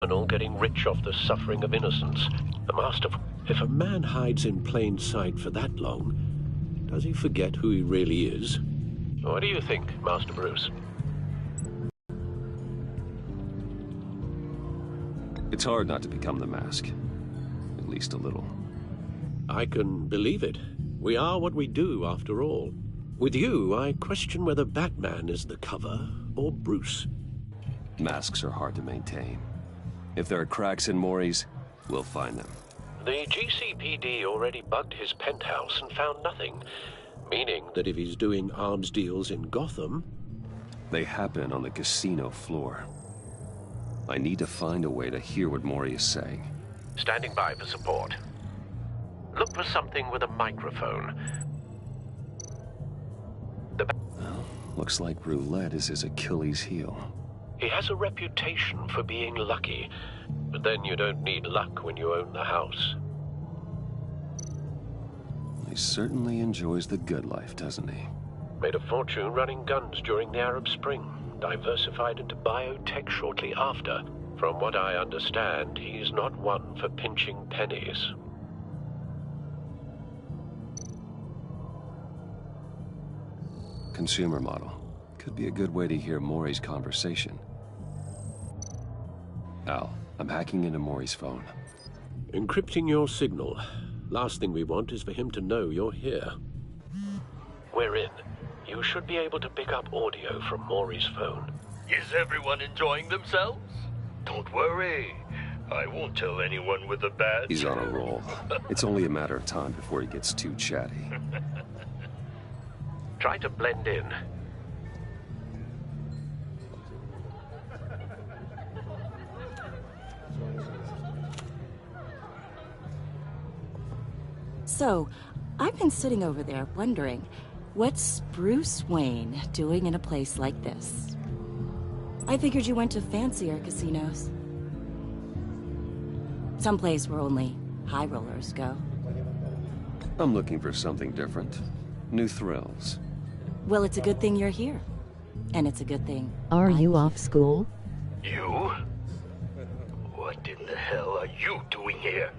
criminal getting rich off the suffering of innocence. A masterful. If a man hides in plain sight for that long, does he forget who he really is? What do you think, Master Bruce? It's hard not to become the Mask. At least a little. I can believe it. We are what we do, after all. With you, I question whether Batman is the cover or Bruce. Masks are hard to maintain. If there are cracks in Mori's, we'll find them. The GCPD already bugged his penthouse and found nothing, meaning that if he's doing arms deals in Gotham... They happen on the casino floor. I need to find a way to hear what Mori is saying. Standing by for support. Look for something with a microphone. Well, looks like roulette is his Achilles heel. He has a reputation for being lucky, but then you don't need luck when you own the house. He certainly enjoys the good life, doesn't he? Made a fortune running guns during the Arab Spring, diversified into biotech shortly after. From what I understand, he's not one for pinching pennies. Consumer model. Could be a good way to hear Mori's conversation. Al, I'm hacking into Mori's phone. Encrypting your signal. Last thing we want is for him to know you're here. We're in. You should be able to pick up audio from Mori's phone. Is everyone enjoying themselves? Don't worry. I won't tell anyone with a badge. He's on a roll. It's only a matter of time before he gets too chatty. Try to blend in. So, I've been sitting over there wondering, what's Bruce Wayne doing in a place like this? I figured you went to fancier casinos. Someplace where only high rollers go. I'm looking for something different. New thrills. Well, it's a good thing you're here. And it's a good thing. Are you off school? You? What in the hell are you doing here?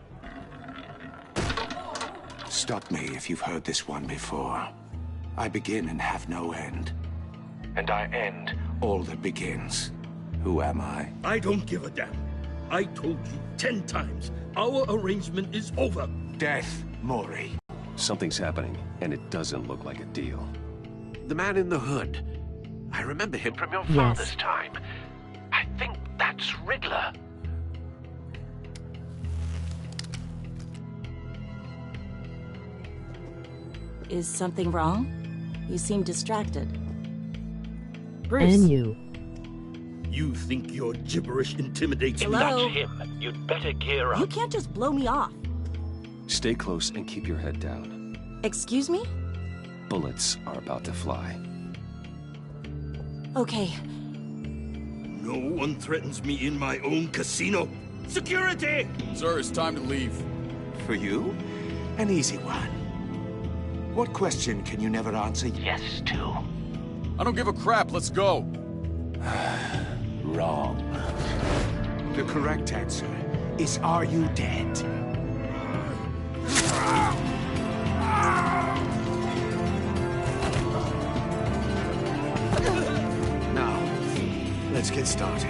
Stop me if you've heard this one before. I begin and have no end. And I end all that begins. Who am I? I don't give a damn. I told you 10 times. Our arrangement is over. Death, Mori. Something's happening, and it doesn't look like a deal. The man in the hood. I remember him from your father's time. I think that's Riddler. Is something wrong? You seem distracted. Bruce. And you. You think your gibberish intimidates me? Hello? That's him. You'd better gear up. You can't just blow me off. Stay close and keep your head down. Excuse me? Bullets are about to fly. Okay. No one threatens me in my own casino. Security! Sir, it's time to leave. For you? An easy one. What question can you never answer yes to? I don't give a crap, let's go. Wrong. The correct answer is, are you dead? Now, let's get started.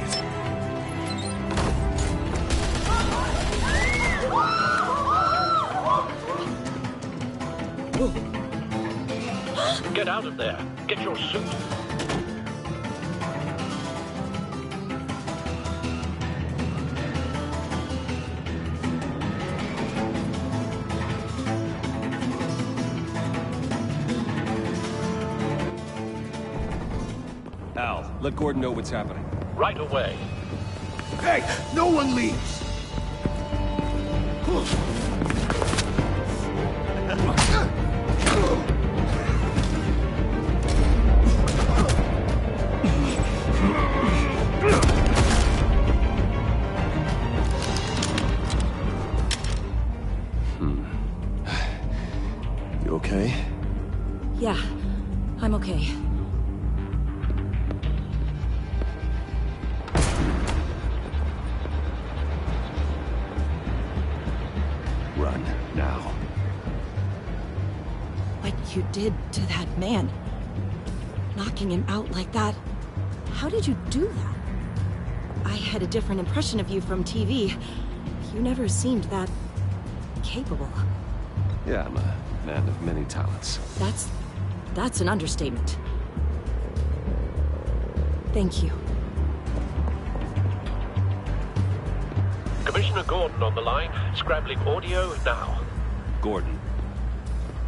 Get out of there. Get your suit. Al, let Gordon know what's happening. Right away. Hey, no one leaves! You okay? Yeah, I'm okay. can, now. What you did to that man. Knocking him out like that. How did you do that? I had a different impression of you from TV. You never seemed that... capable. Yeah, I'm a man of many talents. That's an understatement. Thank you. Commissioner Gordon on the line, scrambling audio now. Gordon.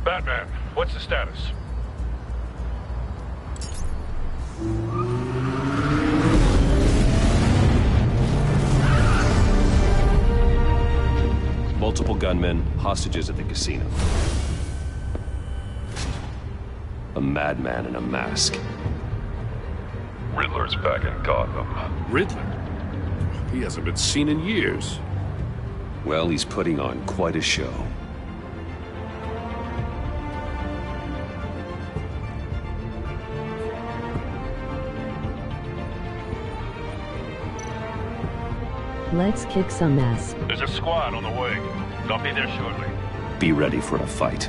Batman, what's the status? Multiple gunmen, hostages at the casino. A madman in a mask. Riddler's back in Gotham. Riddler? He hasn't been seen in years. Well, he's putting on quite a show. Let's kick some ass. There's a squad on the way. I'll be there shortly. Be ready for a fight.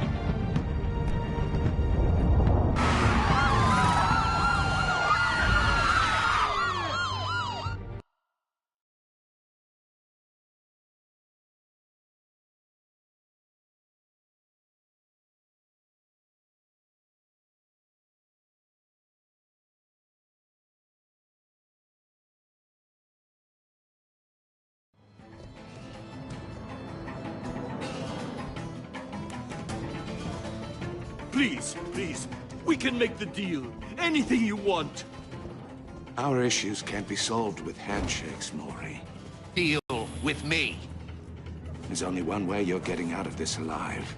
Please, please, we can make the deal. Anything you want. Our issues can't be solved with handshakes, Mori. Deal with me. There's only one way you're getting out of this alive.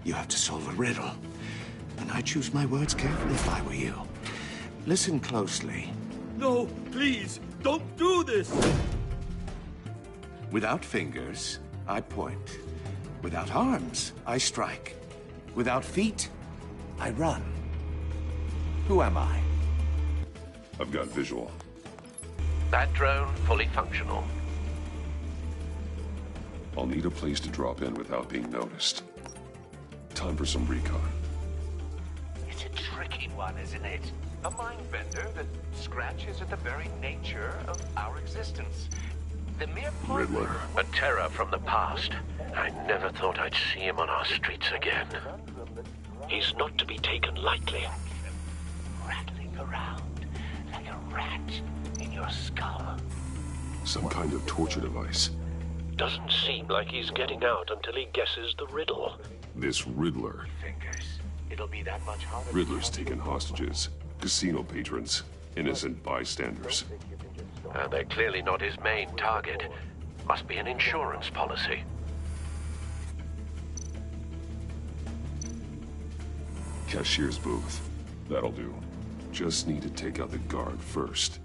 You have to solve a riddle. And I choose my words carefully if I were you. Listen closely. No, please, don't do this! Without fingers, I point. Without arms, I strike. Without feet, I run. Who am I? I've got visual. That drone fully functional. I'll need a place to drop in without being noticed. Time for some recon. It's a tricky one, isn't it? A mind bender that scratches at the very nature of our existence. The mere point... Riddler. A terror from the past. I never thought I'd see him on our streets again. He's not to be taken lightly. Rattling around like a rat in your skull. Some kind of torture device. Doesn't seem like he's getting out until he guesses the riddle. This Riddler. Fingers. It'll be that much harder. Riddler's taken hostages. Casino patrons. Innocent bystanders. They're clearly not his main target. Must be an insurance policy. Cashier's booth. That'll do. Just need to take out the guard first.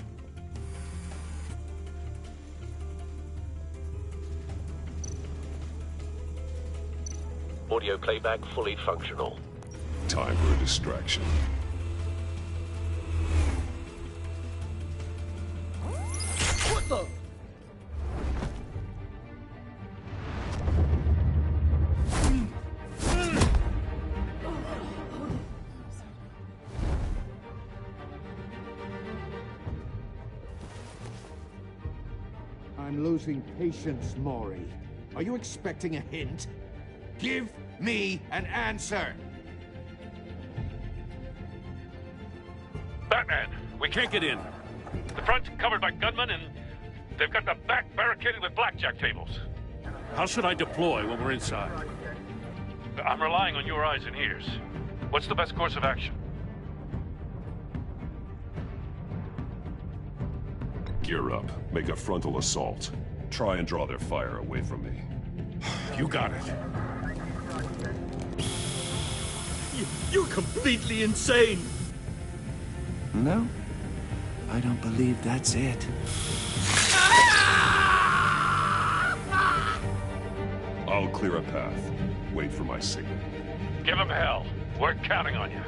Audio playback fully functional. Time for a distraction. What the? I'm losing patience, Mori. Are you expecting a hint? Give me an answer! Batman, we can't get in. The front's covered by gunmen, and they've got the back barricaded with blackjack tables. How should I deploy when we're inside? I'm relying on your eyes and ears. What's the best course of action? Gear up. Make a frontal assault. Try and draw their fire away from me. You got it. You're completely insane! No, I don't believe that's it. I'll clear a path. Wait for my signal. Give them hell. We're counting on you.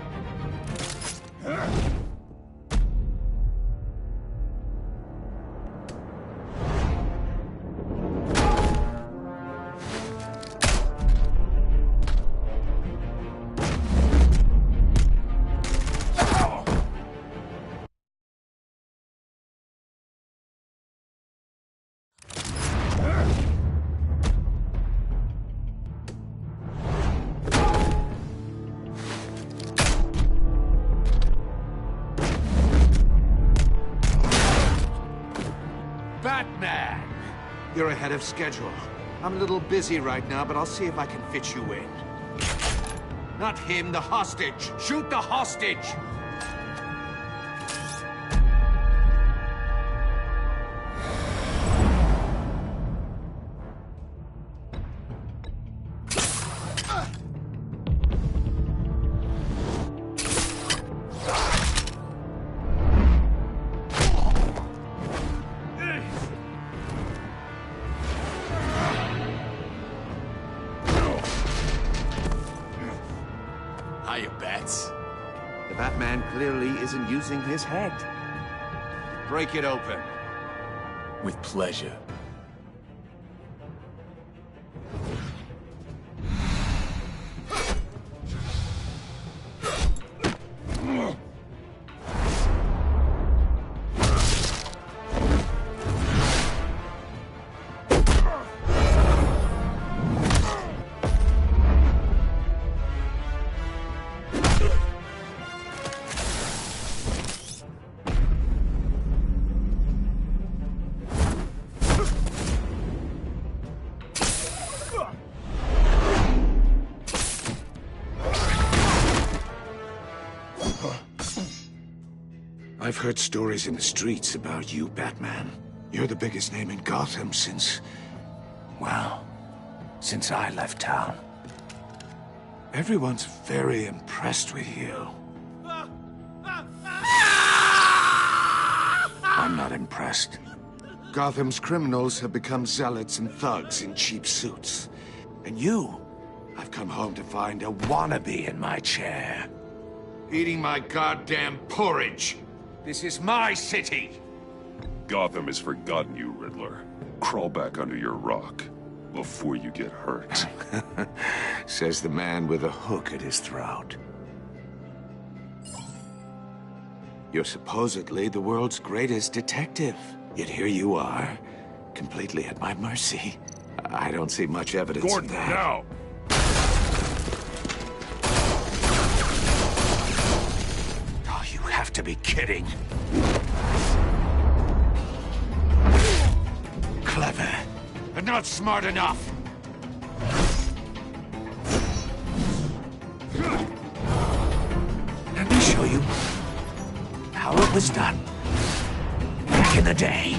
You're ahead of schedule. I'm a little busy right now, but I'll see if I can fit you in. Not him, the hostage! Shoot the hostage! Hiya, Bats. The Batman clearly isn't using his head. Break it open. With pleasure. I've heard stories in the streets about you, Batman. You're the biggest name in Gotham since... well, since I left town. Everyone's very impressed with you. I'm not impressed. Gotham's criminals have become zealots and thugs in cheap suits. And you, I've come home to find a wannabe in my chair. Eating my goddamn porridge. This is my city! Gotham has forgotten you, Riddler. Crawl back under your rock before you get hurt. Says the man with a hook at his throat. You're supposedly the world's greatest detective. Yet here you are, completely at my mercy. I don't see much evidence Gordon, of that. now! Oh, you have to be kidding. Clever, but not smart enough. Let me show you how it was done back in the day.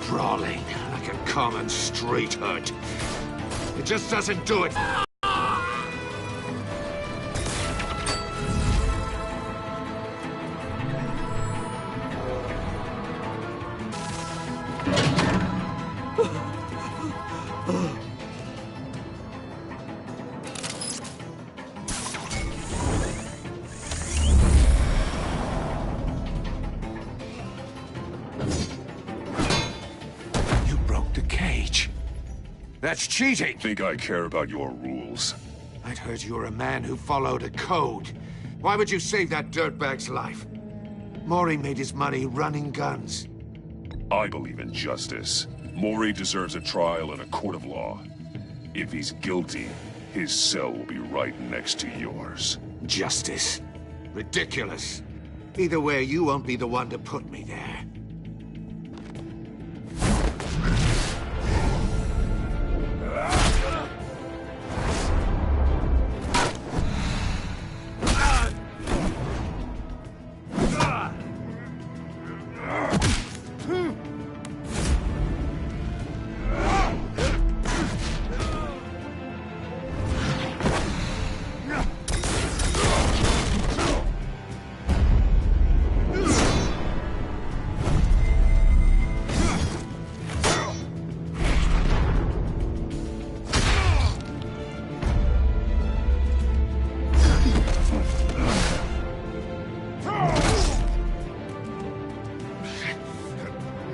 Brawling like a common street hood. It just doesn't do it. That's cheating! Think I care about your rules? I'd heard you were a man who followed a code. Why would you save that dirtbag's life? Mori made his money running guns. I believe in justice. Mori deserves a trial in a court of law. If he's guilty, his cell will be right next to yours. Justice? Ridiculous. Either way, you won't be the one to put me there.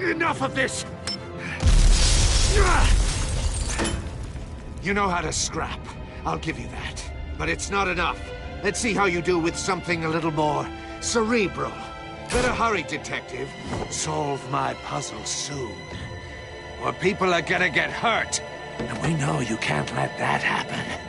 Enough of this! You know how to scrap. I'll give you that. But it's not enough. Let's see how you do with something a little more cerebral. Better hurry, Detective. Solve my puzzle soon. Or people are gonna get hurt. And we know you can't let that happen.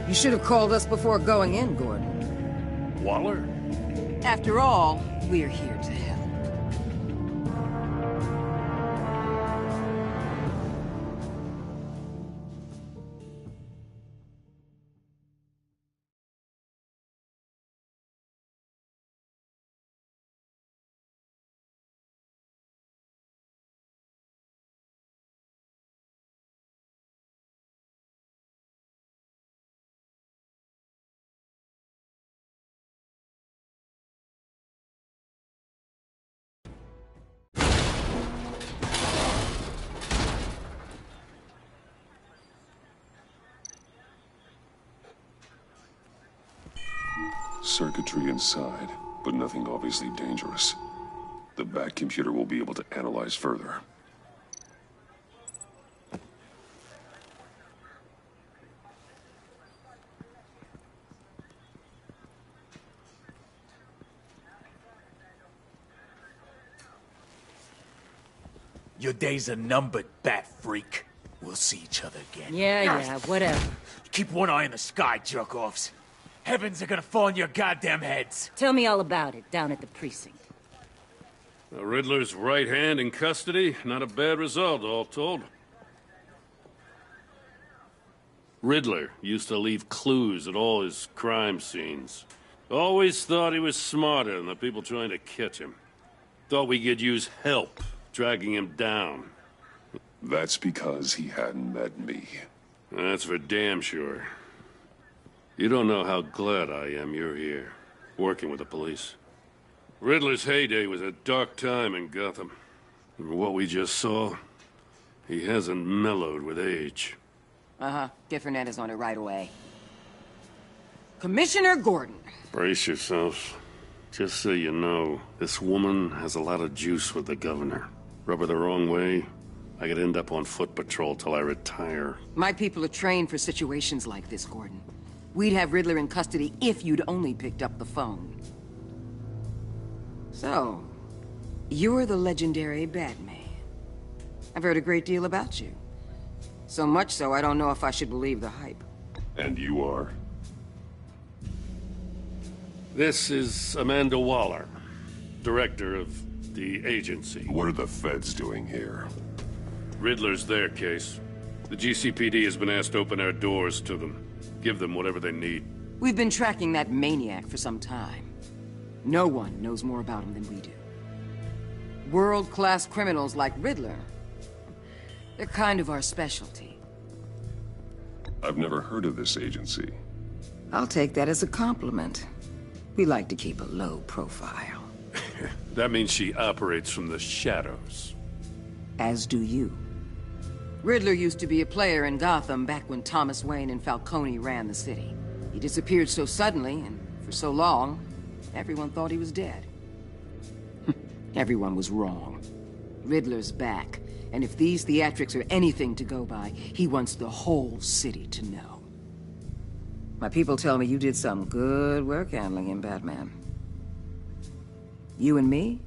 You should have called us before going in, Gordon. Waller? After all, we're here to help. Circuitry inside, but nothing obviously dangerous. The back computer will be able to analyze further. Your days are numbered, bat freak. We'll see each other again. Yeah, whatever. Keep one eye in the sky, jerk-offs. Heavens are gonna fall on your goddamn heads. Tell me all about it, down at the precinct. The Riddler's right hand in custody. Not a bad result, all told. Riddler used to leave clues at all his crime scenes. Always thought he was smarter than the people trying to catch him. Thought we could use help dragging him down. That's because he hadn't met me. That's for damn sure. You don't know how glad I am you're here, working with the police. Riddler's heyday was a dark time in Gotham. And what we just saw, he hasn't mellowed with age. Uh-huh. Get Fernandez on it right away. Commissioner Gordon. Brace yourselves. Just so you know, this woman has a lot of juice with the governor. Rub her the wrong way, I could end up on foot patrol till I retire. My people are trained for situations like this, Gordon. We'd have Riddler in custody if you'd only picked up the phone. So, you're the legendary Batman. I've heard a great deal about you. So much so, I don't know if I should believe the hype. And you are? This is Amanda Waller, director of the agency. What are the feds doing here? Riddler's their case. The GCPD has been asked to open our doors to them. Give them whatever they need. We've been tracking that maniac for some time. No one knows more about him than we do. World-class criminals like Riddler, they're kind of our specialty. I've never heard of this agency. I'll take that as a compliment. We like to keep a low profile. That means she operates from the shadows. As do you. Riddler used to be a player in Gotham back when Thomas Wayne and Falcone ran the city. He disappeared so suddenly, and for so long, everyone thought he was dead. Everyone was wrong. Riddler's back, and if these theatrics are anything to go by, he wants the whole city to know. My people tell me you did some good work handling him, Batman. You and me?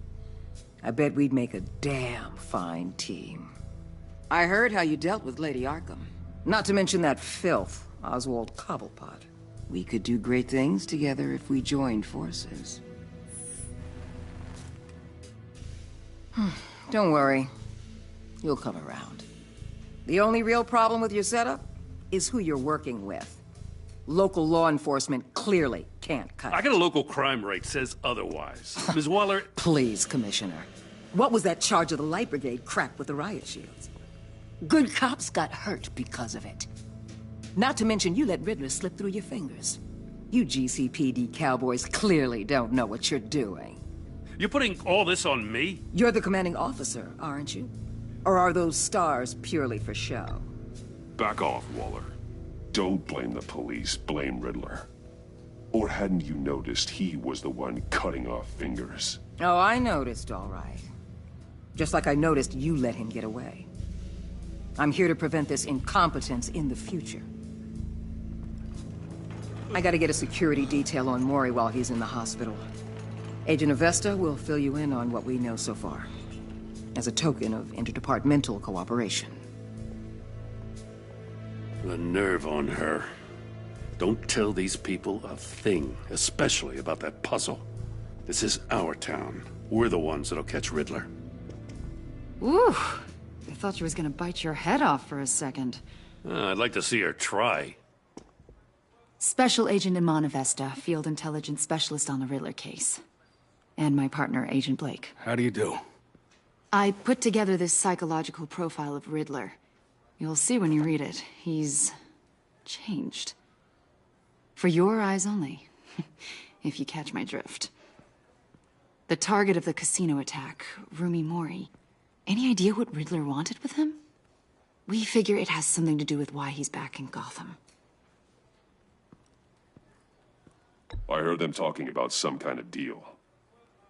I bet we'd make a damn fine team. I heard how you dealt with Lady Arkham. Not to mention that filth, Oswald Cobblepot. We could do great things together if we joined forces. Don't worry. You'll come around. The only real problem with your setup is who you're working with. Local law enforcement clearly can't cut I it. got a local crime rate says otherwise. Ms. Waller... Please, Commissioner. What was that charge of the Light Brigade crap with the riot shields? Good cops got hurt because of it. Not to mention you let Riddler slip through your fingers. You GCPD cowboys clearly don't know what you're doing. You're putting all this on me? You're the commanding officer, aren't you? Or are those stars purely for show? Back off, Waller. Don't blame the police, blame Riddler. Or hadn't you noticed he was the one cutting off fingers? Oh, I noticed, all right. Just like I noticed you let him get away. I'm here to prevent this incompetence in the future. I gotta get a security detail on Mori while he's in the hospital. Agent Avesta will fill you in on what we know so far, as a token of interdepartmental cooperation. The nerve on her. Don't tell these people a thing, especially about that puzzle. This is our town. We're the ones that'll catch Riddler. Ooh, I thought she was gonna bite your head off for a second. I'd like to see her try. Special Agent Iman Avesta, Field Intelligence Specialist on the Riddler case. And my partner, Agent Blake. How do you do? I put together this psychological profile of Riddler. You'll see when you read it. He's changed. For your eyes only, if you catch my drift. The target of the casino attack, Rumi Mori. Any idea what Riddler wanted with him? We figure it has something to do with why he's back in Gotham. I heard them talking about some kind of deal.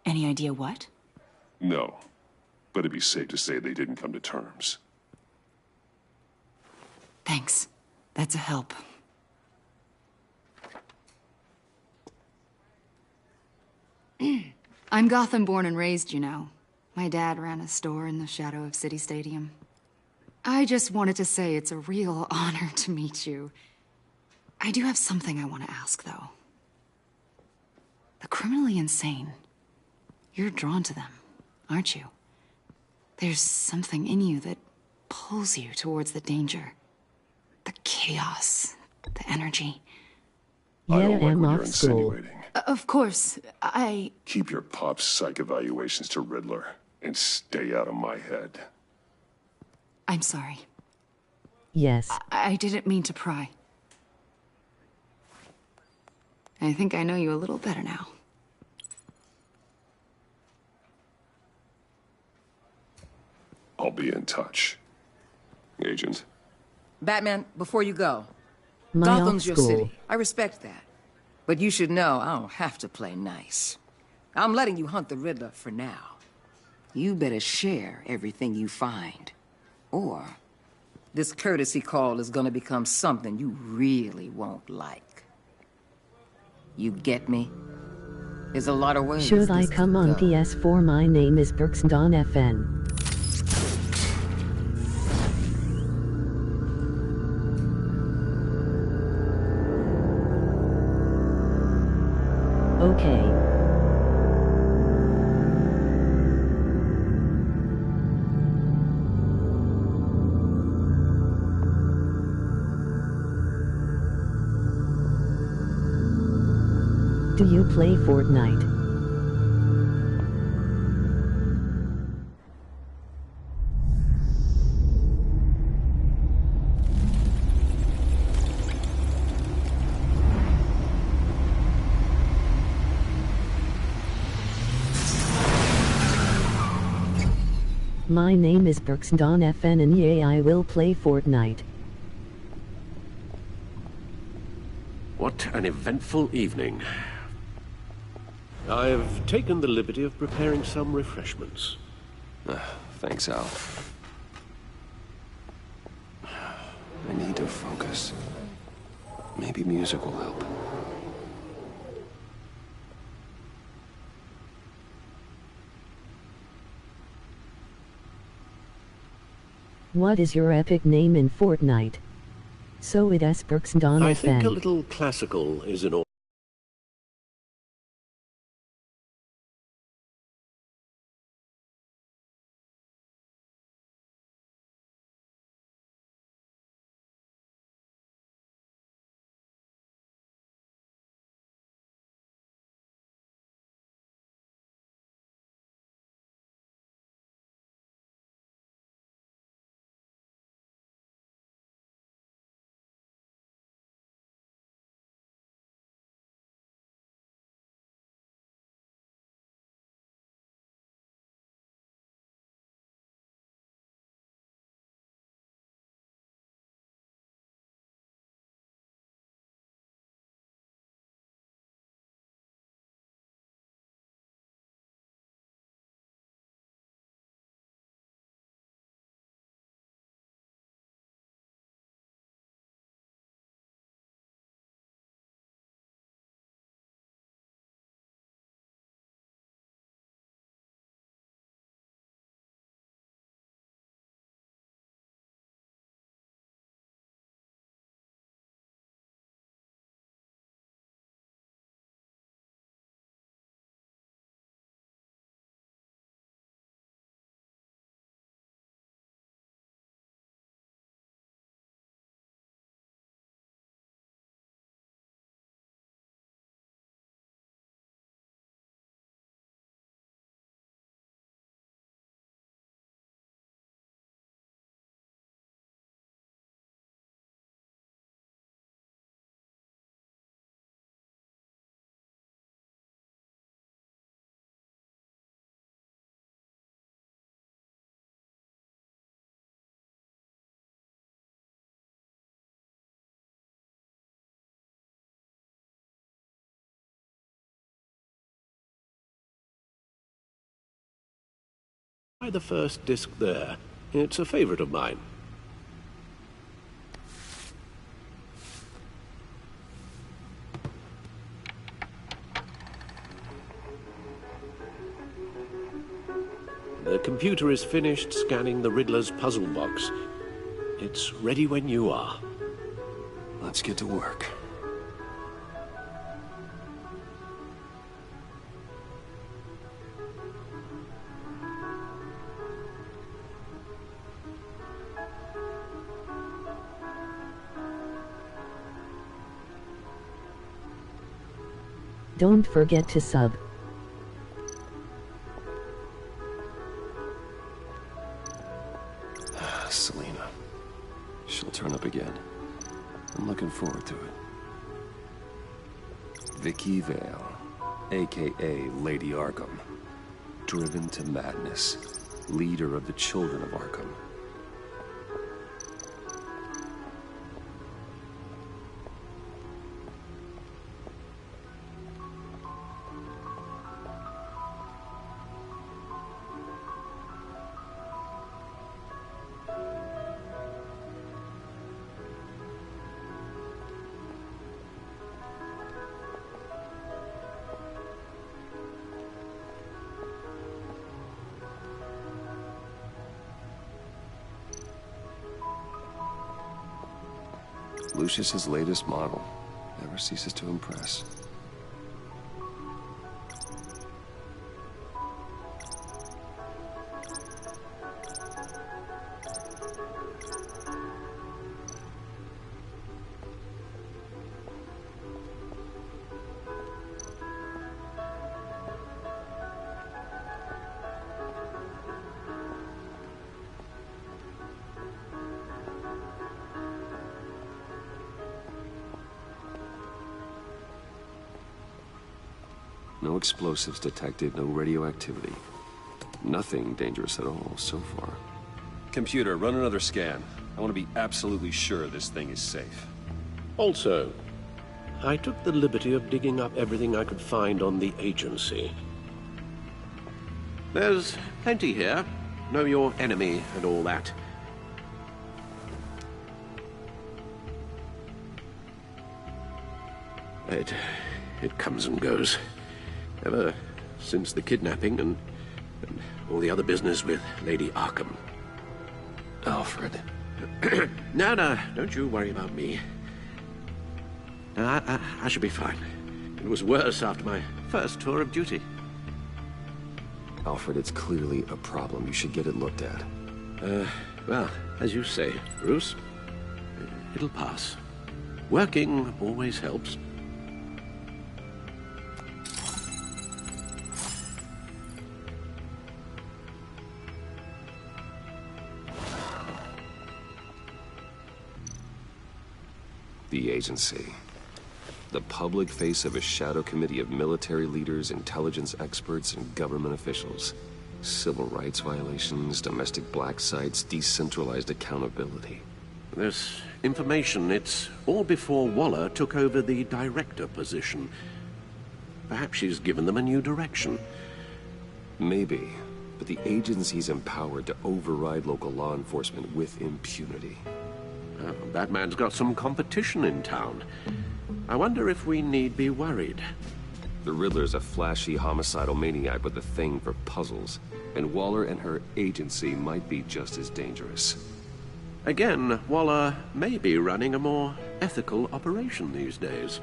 Any idea what? No, but it'd be safe to say they didn't come to terms. Thanks. That's a help. I'm Gotham born and raised, you know. My dad ran a store in the shadow of City Stadium. I just wanted to say it's a real honor to meet you. I do have something I want to ask, though. The criminally insane. You're drawn to them, aren't you? There's something in you that pulls you towards the danger. The chaos, the energy. I don't like what you're insinuating. Of course, I... Keep your pop's psych evaluations to Riddler and stay out of my head. I'm sorry. Yes. I didn't mean to pry. I think I know you a little better now. I'll be in touch. Agent. Batman, before you go. My Gotham's your school. city. I respect that. But you should know I don't have to play nice. I'm letting you hunt the Riddler for now. You better share everything you find. Or this courtesy call is gonna become something you really won't like. You get me? There's a lot of ways. Should I this come could on go. PS4? My name is Berksdon FN. Okay. Do you play Fortnite? My name is Berksdon FN and yay, I will play Fortnite. What an eventful evening. I've taken the liberty of preparing some refreshments. Thanks, Al. I need to focus. Maybe music will help. What is your epic name in Fortnite? So it is Berksdon I think a FN. little classical is in order. try the first disc there. It's a favorite of mine. The computer is finished scanning the Riddler's puzzle box. It's ready when you are. Let's get to work. Don't forget to sub. Selina. She'll turn up again. I'm looking forward to it. Vicky Vale, aka Lady Arkham. Driven to madness. Leader of the Children of Arkham. Lucius's latest model never ceases to impress. No explosives detected, no radioactivity. Nothing dangerous at all so far. Computer, run another scan. I want to be absolutely sure this thing is safe. Also, I took the liberty of digging up everything I could find on the agency. There's plenty here. Know your enemy and all that. It comes and goes. Ever since the kidnapping and all the other business with Lady Arkham. Alfred. No, don't you worry about me. I should be fine. It was worse after my first tour of duty. Alfred, it's clearly a problem. You should get it looked at. Well, as you say, Bruce, it'll pass. Working always helps. The agency. The public face of a shadow committee of military leaders, intelligence experts, and government officials. Civil rights violations, domestic black sites, decentralized accountability. This information, it's all before Waller took over the director position. Perhaps she's given them a new direction. Maybe, but the agency's empowered to override local law enforcement with impunity. Oh, Batman's got some competition in town. I wonder if we need be worried. The Riddler's a flashy, homicidal maniac with a thing for puzzles, and Waller and her agency might be just as dangerous. Again, Waller may be running a more ethical operation these days.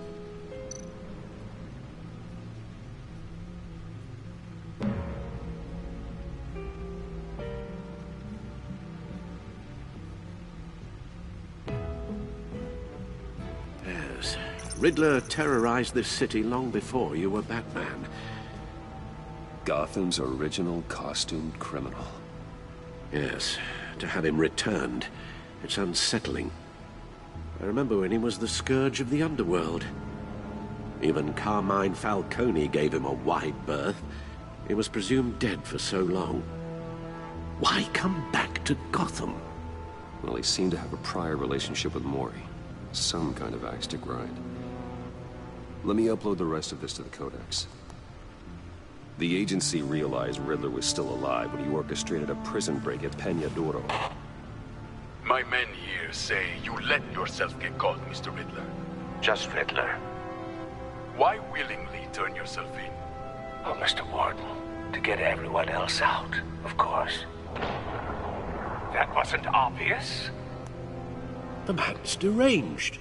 Riddler terrorized this city long before you were Batman. Gotham's original costumed criminal. Yes, to have him returned, it's unsettling. I remember when he was the scourge of the underworld. Even Carmine Falcone gave him a wide berth. He was presumed dead for so long. Why come back to Gotham? Well, he seemed to have a prior relationship with Mori. Some kind of axe to grind. Let me upload the rest of this to the Codex. The agency realized Riddler was still alive when he orchestrated a prison break at Peñadoro. My men here say you let yourself get caught, Mr. Riddler. Just Riddler. Why willingly turn yourself in? Oh, Mr. Warden, to get everyone else out, of course. That wasn't obvious. The man's deranged.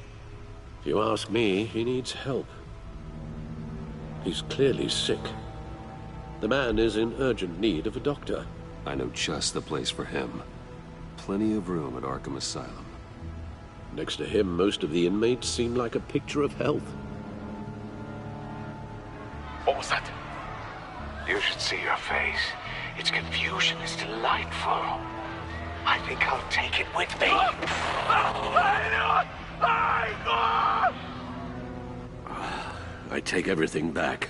If you ask me, he needs help. He's clearly sick. The man is in urgent need of a doctor. I know just the place for him. Plenty of room at Arkham Asylum. Next to him, most of the inmates seem like a picture of health. What was that? You should see your face. Its confusion is delightful. I think I'll take it with me. I take everything back.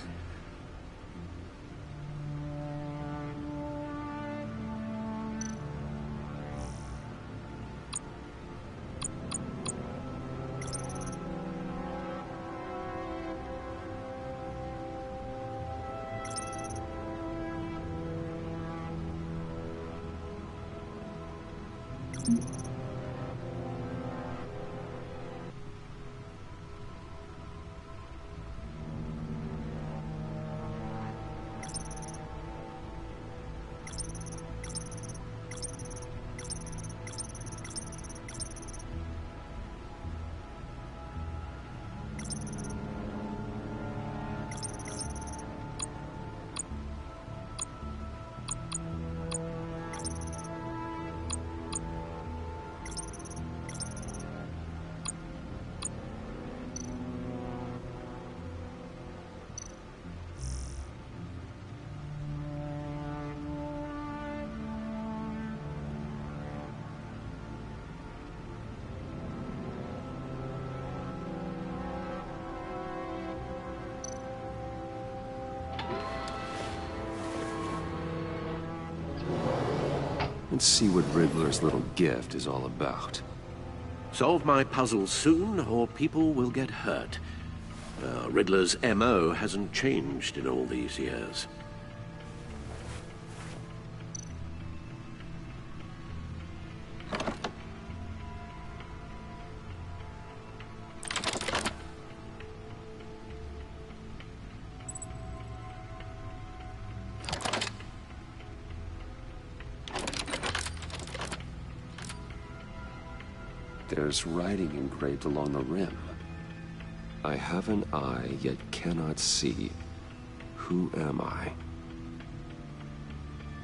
Let's see what Riddler's little gift is all about. Solve my puzzle soon, or people will get hurt. Riddler's MO hasn't changed in all these years. There's writing engraved along the rim. I have an eye, yet cannot see. Who am I?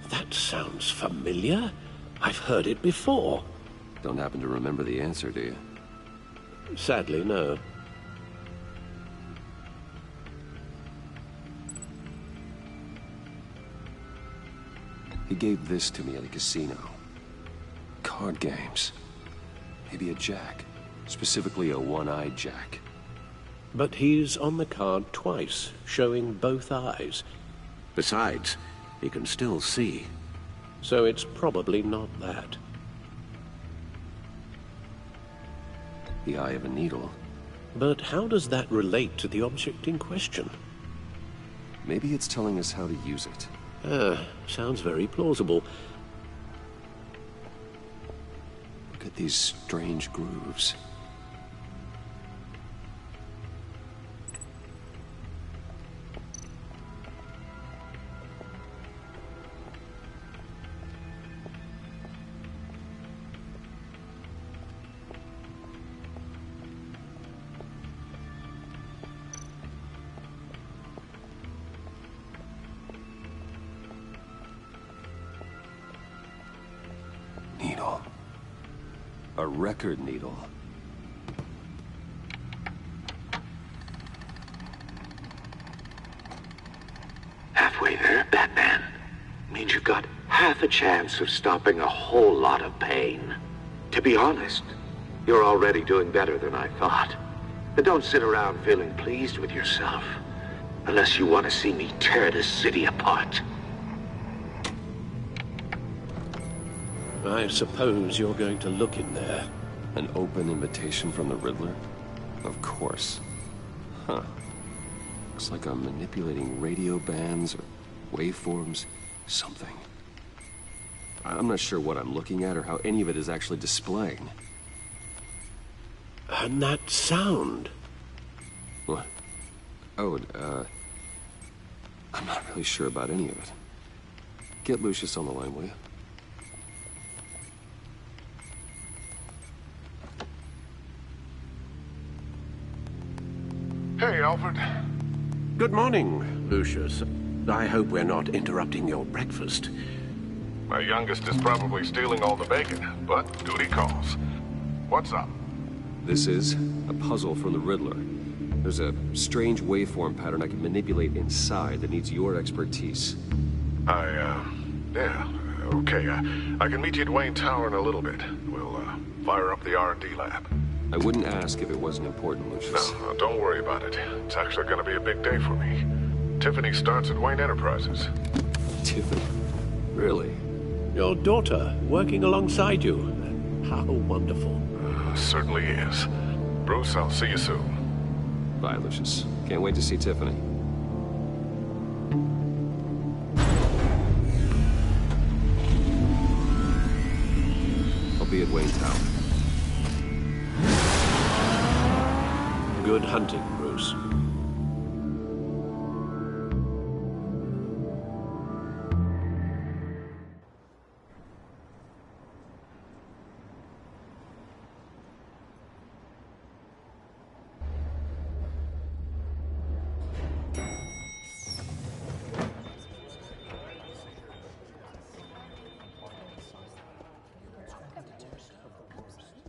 That sounds familiar. I've heard it before. Don't happen to remember the answer, do you? Sadly, no. He gave this to me at a casino. Card games. Maybe a jack. Specifically a one-eyed jack. But he's on the card twice, showing both eyes. Besides, he can still see. So it's probably not that. The eye of a needle. But how does that relate to the object in question? Maybe it's telling us how to use it. Sounds very plausible. Look at these strange grooves. Needle. A record needle. Halfway there, Batman. Means you've got half a chance of stopping a whole lot of pain. To be honest, you're already doing better than I thought. But don't sit around feeling pleased with yourself. Unless you want to see me tear this city apart. I suppose you're going to look in there. An open invitation from the Riddler? Of course. Huh. Looks like I'm manipulating radio bands or waveforms, something. I'm not sure what I'm looking at or how any of it is actually displaying. And that sound. What? Oh, I'm not really sure about any of it. Get Lucius on the line, will you? Hey, Alfred. Good morning, Lucius. I hope we're not interrupting your breakfast. My youngest is probably stealing all the bacon, but duty calls. What's up? This is a puzzle from the Riddler. There's a strange waveform pattern I can manipulate inside that needs your expertise. Yeah, okay. I can meet you at Wayne Tower in a little bit. We'll, fire up the R&D lab. I wouldn't ask if it wasn't important, Lucius. No, don't worry about it. It's actually gonna be a big day for me. Tiffany starts at Wayne Enterprises. Tiffany? Really? Your daughter, working alongside you. How wonderful. Certainly is. Bruce, I'll see you soon. Bye, Lucius. Can't wait to see Tiffany. I'll be at Wayne Tower. Good hunting, Bruce.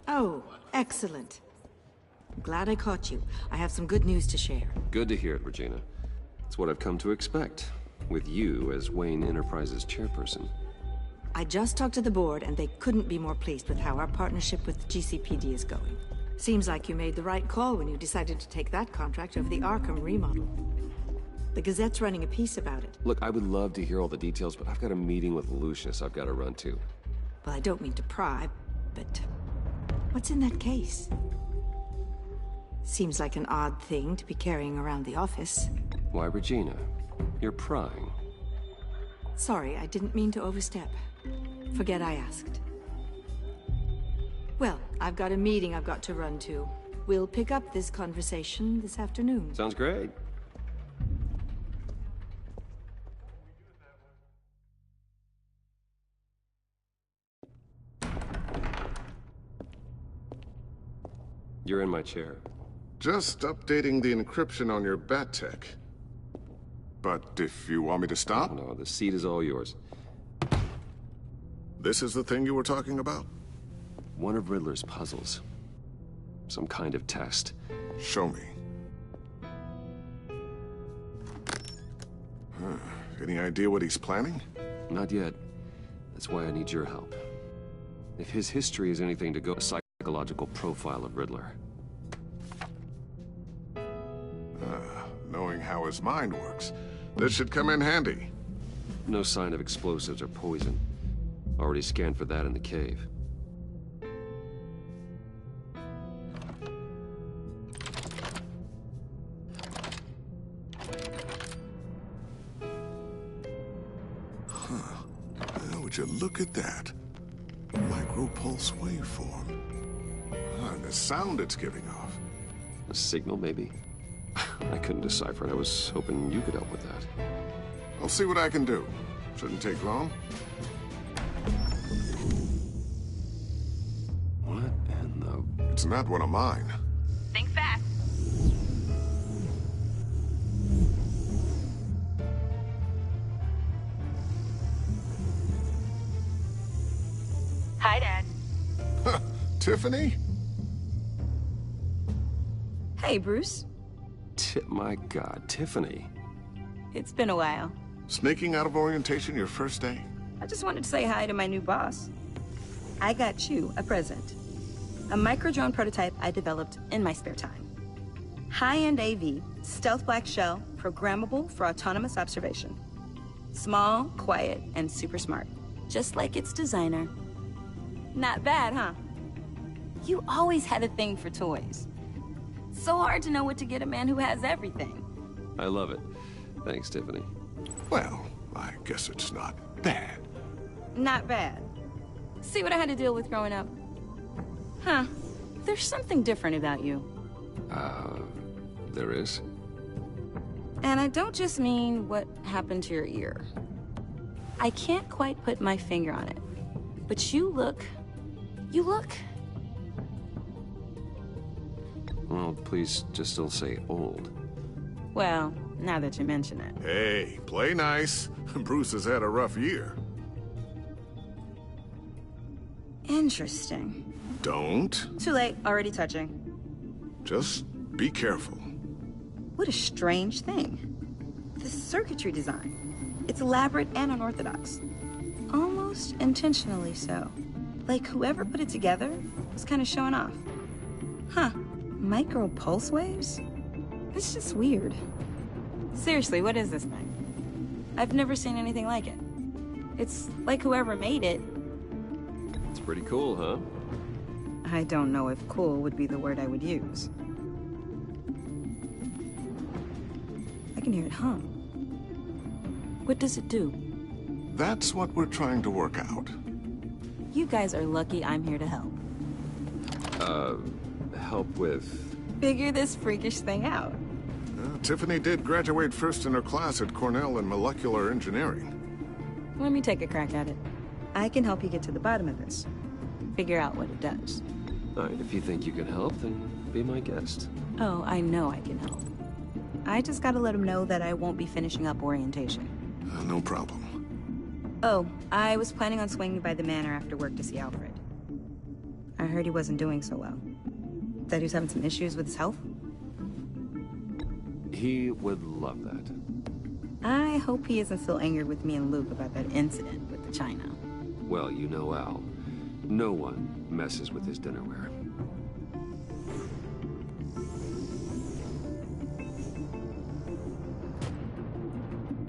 Oh, excellent. I'm glad I caught you. I have some good news to share. Good to hear it, Regina. It's what I've come to expect, with you as Wayne Enterprises chairperson. I just talked to the board, and they couldn't be more pleased with how our partnership with GCPD is going. Seems like you made the right call when you decided to take that contract over the Arkham remodel. The Gazette's running a piece about it. Look, I would love to hear all the details, but I've got a meeting with Lucius I've got to run to. Well, I don't mean to pry, but what's in that case? Seems like an odd thing to be carrying around the office. Why, Regina? You're prying. Sorry, I didn't mean to overstep. Forget I asked. Well, I've got a meeting I've got to run to. We'll pick up this conversation this afternoon. Sounds great. You're in my chair. Just updating the encryption on your Bat-Tech. But if you want me to stop? No, the seat is all yours. This is the thing you were talking about? One of Riddler's puzzles. Some kind of test. Show me. Any idea what he's planning? Not yet. That's why I need your help. If his history is anything to go, a psychological profile of Riddler. Knowing how his mind works, this should come in handy. No sign of explosives or poison. Already scanned for that in the cave. Would you look at that? Micropulse waveform. And the sound it's giving off. A signal, maybe? I couldn't decipher it. I was hoping you could help with that. I'll see what I can do. Shouldn't take long. What in the... It's not one of mine. Think fast. Hi, Dad. Tiffany? Hey, Bruce. My God, Tiffany. It's been a while. Sneaking out of orientation your first day? I just wanted to say hi to my new boss. I got you a present. A micro-drone prototype I developed in my spare time. High-end AV, stealth black shell, programmable for autonomous observation. Small, quiet, and super smart. Just like its designer. Not bad, huh? You always had a thing for toys. So hard to know what to get a man who has everything. I love it. Thanks, Tiffany. Well, I guess it's not bad. Not bad. See what I had to deal with growing up? Huh. There's something different about you. There is? And I don't just mean what happened to your ear. I can't quite put my finger on it. But you look... Well, please just don't say old. Well, now that you mention it. Hey, play nice. Bruce has had a rough year. Interesting. Don't. Too late, already touching. Just be careful. What a strange thing. The circuitry design. It's elaborate and unorthodox. Almost intentionally so. Like whoever put it together was kind of showing off. Huh. Micro pulse waves? It's just weird. Seriously, what is this thing? I've never seen anything like it. It's like whoever made it. It's pretty cool, huh? I don't know if cool would be the word I would use. I can hear it hum. What does it do? That's what we're trying to work out. You guys are lucky I'm here to help. Help with... Figure this freakish thing out. Tiffany did graduate first in her class at Cornell in molecular engineering. Let me take a crack at it. I can help you get to the bottom of this. Figure out what it does. All right, if you think you can help, then be my guest. Oh, I know I can help. I just gotta let him know that I won't be finishing up orientation. No problem. Oh, I was planning on swinging by the manor after work to see Alfred. I heard he wasn't doing so well. That he was having some issues with his health? He would love that. I hope he isn't still angry with me and Luke about that incident with the china. Well, you know Al. No one messes with his dinnerware.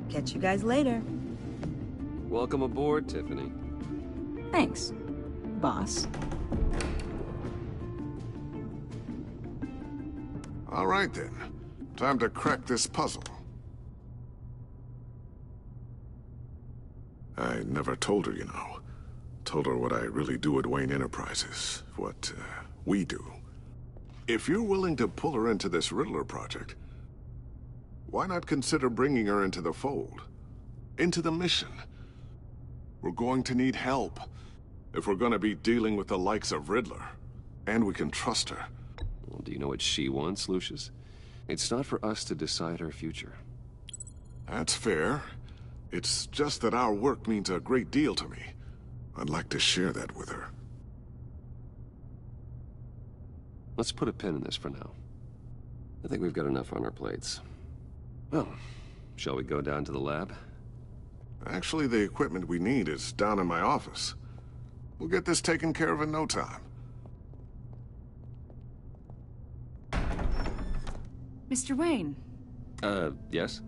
Catch you guys later. Welcome aboard, Tiffany. Thanks, boss. All right, then. Time to crack this puzzle. I never told her, you know. Told her what I really do at Wayne Enterprises. What, we do. If you're willing to pull her into this Riddler project, why not consider bringing her into the fold? Into the mission? We're going to need help if we're going to be dealing with the likes of Riddler. And we can trust her. Well, do you know what she wants, Lucius? It's not for us to decide her future. That's fair. It's just that our work means a great deal to me. I'd like to share that with her. Let's put a pin in this for now. I think we've got enough on our plates. Well, shall we go down to the lab? Actually, the equipment we need is down in my office. We'll get this taken care of in no time. Mr. Wayne. Yes?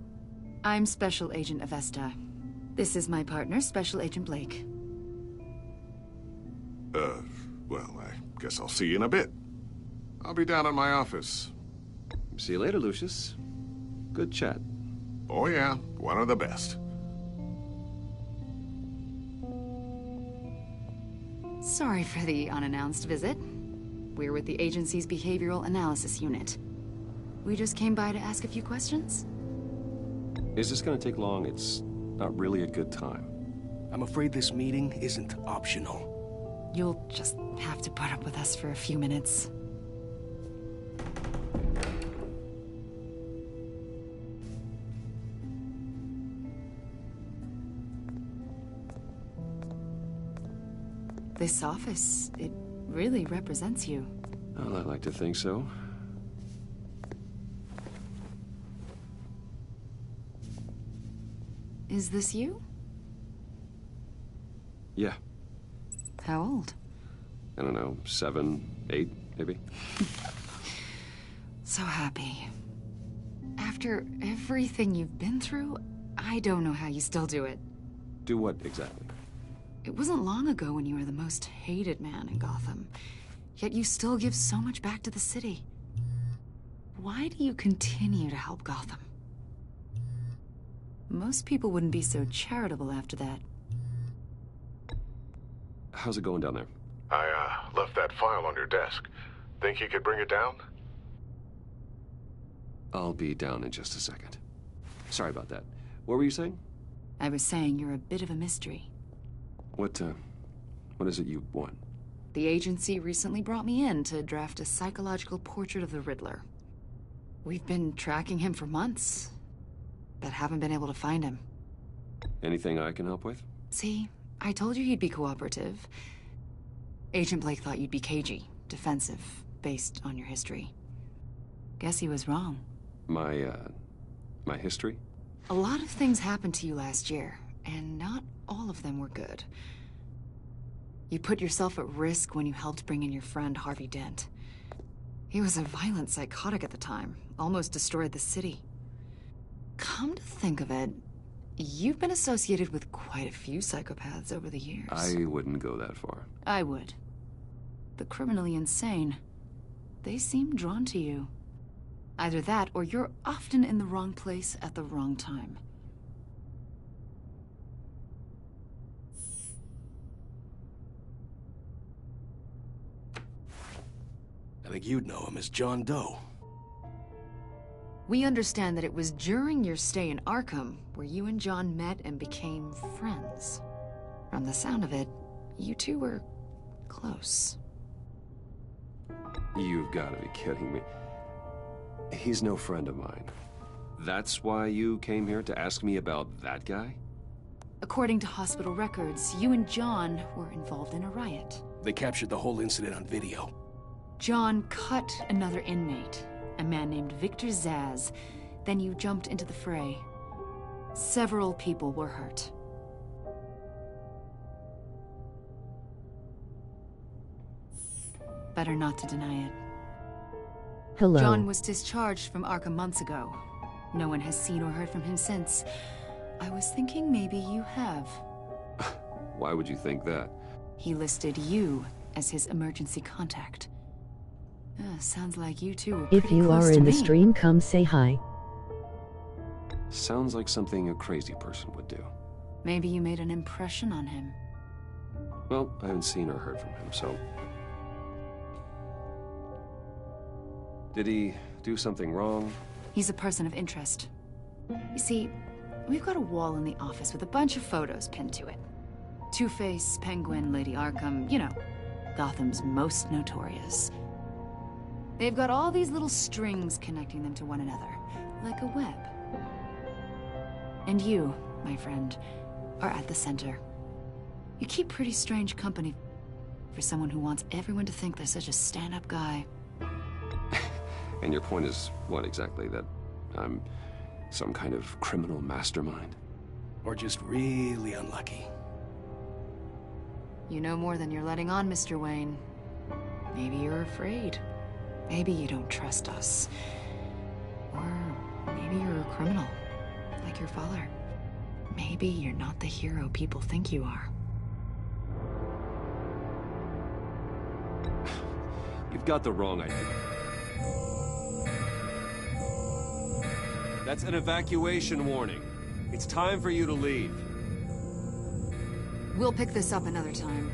I'm Special Agent Avesta. This is my partner, Special Agent Blake. Well, I guess I'll see you in a bit. I'll be down at my office. See you later, Lucius. Good chat. Oh yeah, one of the best. Sorry for the unannounced visit. We're with the agency's Behavioral Analysis Unit. We just came by to ask a few questions. Is this gonna take long? It's not really a good time. I'm afraid this meeting isn't optional. You'll just have to put up with us for a few minutes. This office, it really represents you. Well, I like to think so. Is this you? Yeah. How old? I don't know, 7, 8, maybe? So happy. After everything you've been through, I don't know how you still do it. Do what, exactly? It wasn't long ago when you were the most hated man in Gotham. Yet you still give so much back to the city. Why do you continue to help Gotham? Most people wouldn't be so charitable after that. How's it going down there? I, left that file on your desk. Think you could bring it down? I'll be down in just a second. Sorry about that. What were you saying? I was saying you're a bit of a mystery. What is it you want? The agency recently brought me in to draft a psychological portrait of the Riddler. We've been tracking him for months, but haven't been able to find him. Anything I can help with? See, I told you he'd be cooperative. Agent Blake thought you'd be cagey, defensive, based on your history. Guess he was wrong. My history? A lot of things happened to you last year, and not all of them were good. You put yourself at risk when you helped bring in your friend Harvey Dent. He was a violent psychotic at the time, almost destroyed the city. Come to think of it, you've been associated with quite a few psychopaths over the years. I wouldn't go that far. I would. The criminally insane. They seem drawn to you. Either that, or you're often in the wrong place at the wrong time. I think you'd know him as John Doe. We understand that it was during your stay in Arkham where you and John met and became friends. From the sound of it, you two were close. You've got to be kidding me. He's no friend of mine. That's why you came here to ask me about that guy? According to hospital records, you and John were involved in a riot. They captured the whole incident on video. John cut another inmate, a man named Victor Zsasz. Then you jumped into the fray. Several people were hurt. Better not to deny it. Hello. John was discharged from Arkham months ago. No one has seen or heard from him since. I was thinking maybe you have. Why would you think that? He listed you as his emergency contact. Sounds like you two were If pretty you close are to in the me. stream, come say hi. Sounds like something a crazy person would do. Maybe you made an impression on him. Well, I haven't seen or heard from him, so... Did he do something wrong? He's a person of interest. You see, we've got a wall in the office with a bunch of photos pinned to it. Two-Face, Penguin, Lady Arkham, you know, Gotham's most notorious. They've got all these little strings connecting them to one another, like a web. And you, my friend, are at the center. You keep pretty strange company for someone who wants everyone to think they're such a stand-up guy. And your point is what exactly? That I'm some kind of criminal mastermind? Or just really unlucky? You know more than you're letting on, Mr. Wayne. Maybe you're afraid. Maybe you don't trust us. Or maybe you're a criminal, like your father. Maybe you're not the hero people think you are. You've got the wrong idea. That's an evacuation warning. It's time for you to leave. We'll pick this up another time.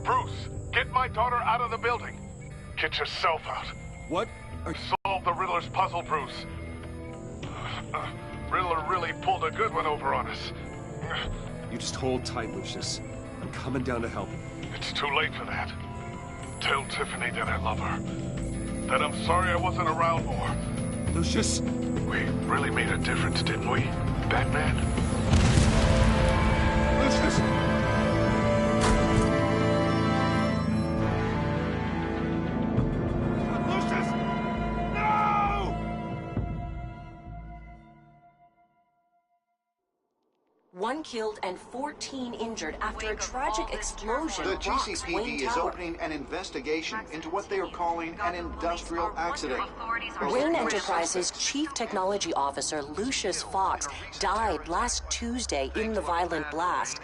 Bruce, get my daughter out of the building. Get yourself out. What? Solve the Riddler's puzzle, Bruce. Riddler really pulled a good one over on us. You just hold tight, Lucius. I'm coming down to help. It's too late for that. Tell Tiffany that I love her. That I'm sorry I wasn't around more. Lucius! We really made a difference, didn't we, Batman? Lucius! One killed and 14 injured after a tragic explosion The rocks GCPD Wayne is Tower. opening an investigation into what they are calling an industrial accident. Wayne Enterprises Chief Technology Officer Lucius Fox died last Tuesday in the violent blast.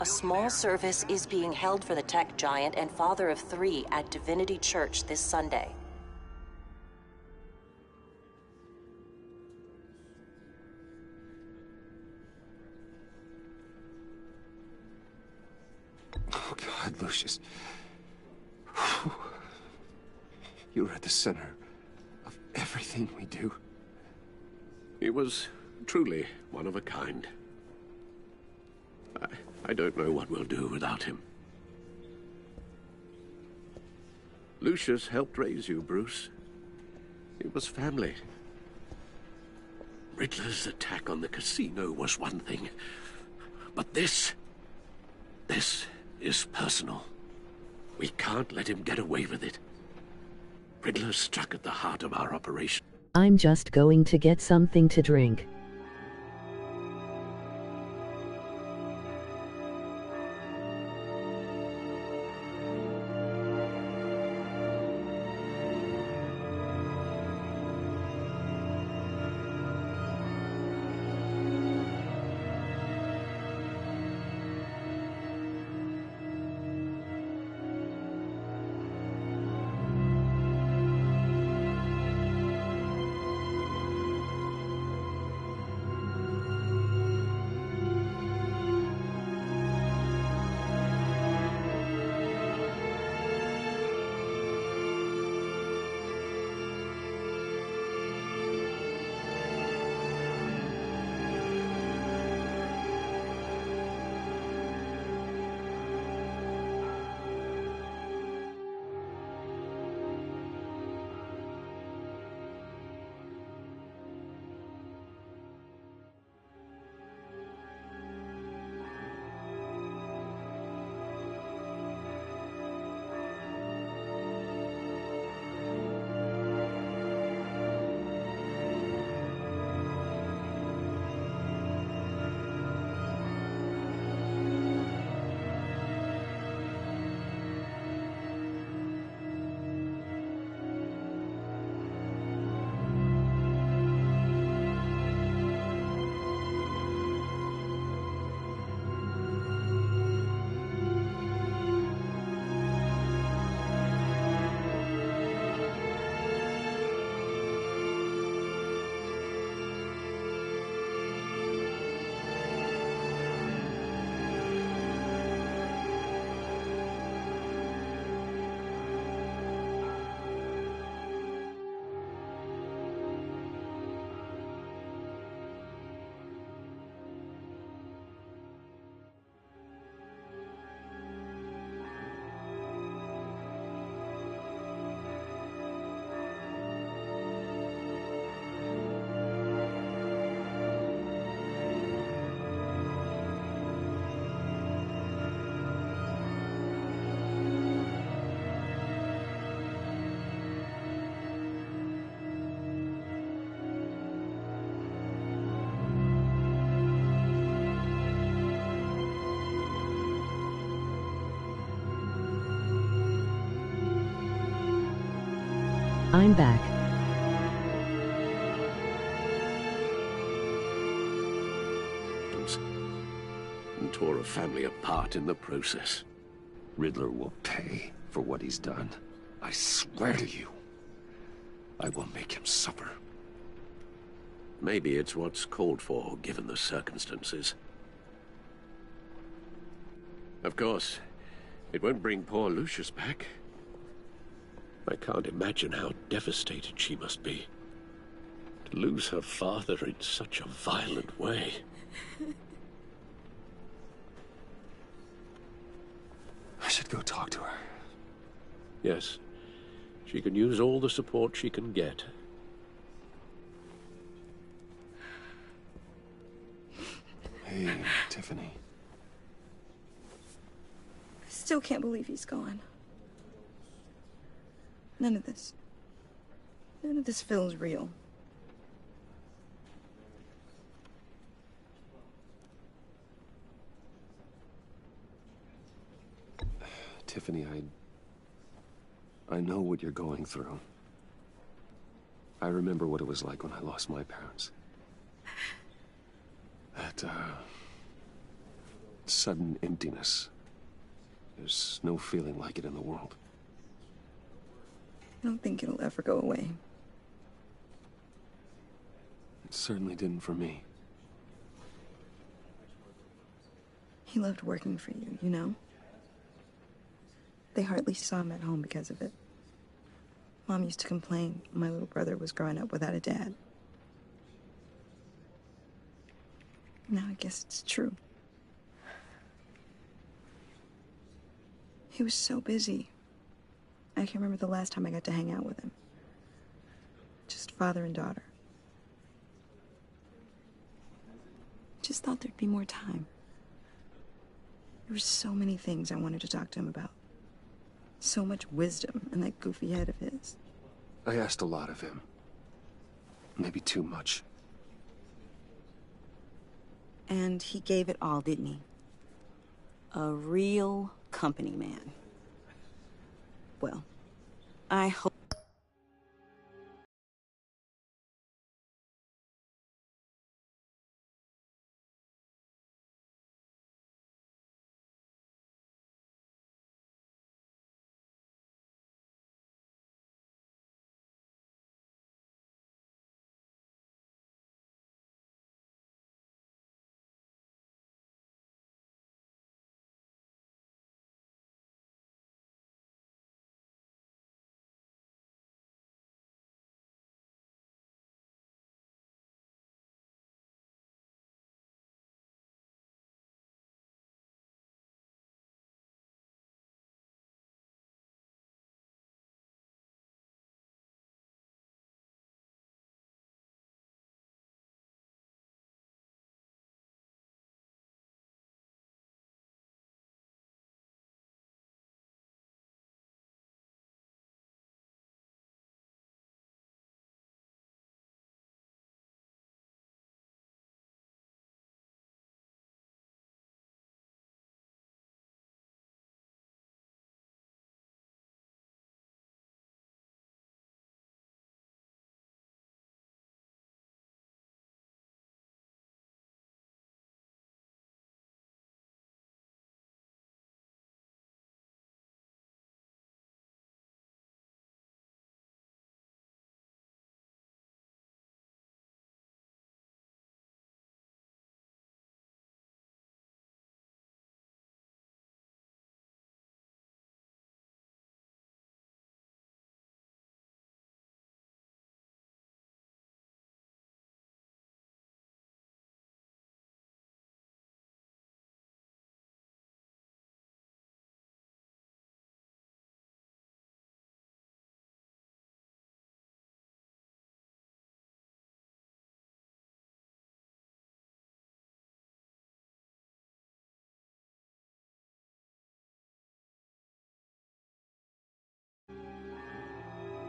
A small service is being held for the tech giant and father of 3 at Divinity Church this Sunday. Oh, God, Lucius. You're at the center of everything we do. He was truly one of a kind. I don't know what we'll do without him. Lucius helped raise you, Bruce. It was family. Riddler's attack on the casino was one thing. But this is personal. We can't let him get away with it. Riddler struck at the heart of our operation. I'm just going to get something to drink. I'm back. And tore a family apart in the process. Riddler will pay for what he's done. I swear to you, I will make him suffer. Maybe it's what's called for, given the circumstances. Of course, it won't bring poor Lucius back. I can't imagine how devastated she must be. To lose her father in such a violent way. I should go talk to her. Yes. She can use all the support she can get. Hey, Tiffany. I still can't believe he's gone. None of this feels real. Tiffany, I know what you're going through. I remember what it was like when I lost my parents. That sudden emptiness. There's no feeling like it in the world. I don't think it'll ever go away. It certainly didn't for me. He loved working for you, you know? They hardly saw him at home because of it. Mom used to complain my little brother was growing up without a dad. Now I guess it's true. He was so busy. I can remember the last time I got to hang out with him. Just father and daughter. Just thought there'd be more time. There were so many things I wanted to talk to him about. So much wisdom in that goofy head of his. I asked a lot of him. Maybe too much. And he gave it all, didn't he? A real company man. Well, I hope...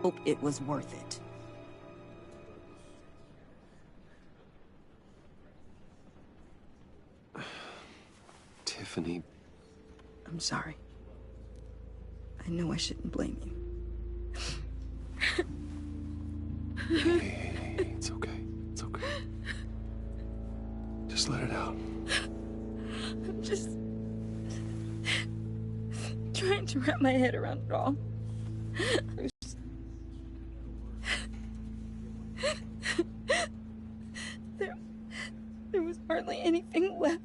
hope it was worth it. Tiffany... I'm sorry. I know I shouldn't blame you. Hey, it's okay. It's okay. Just let it out. I'm just... trying to wrap my head around it all. There was hardly anything left.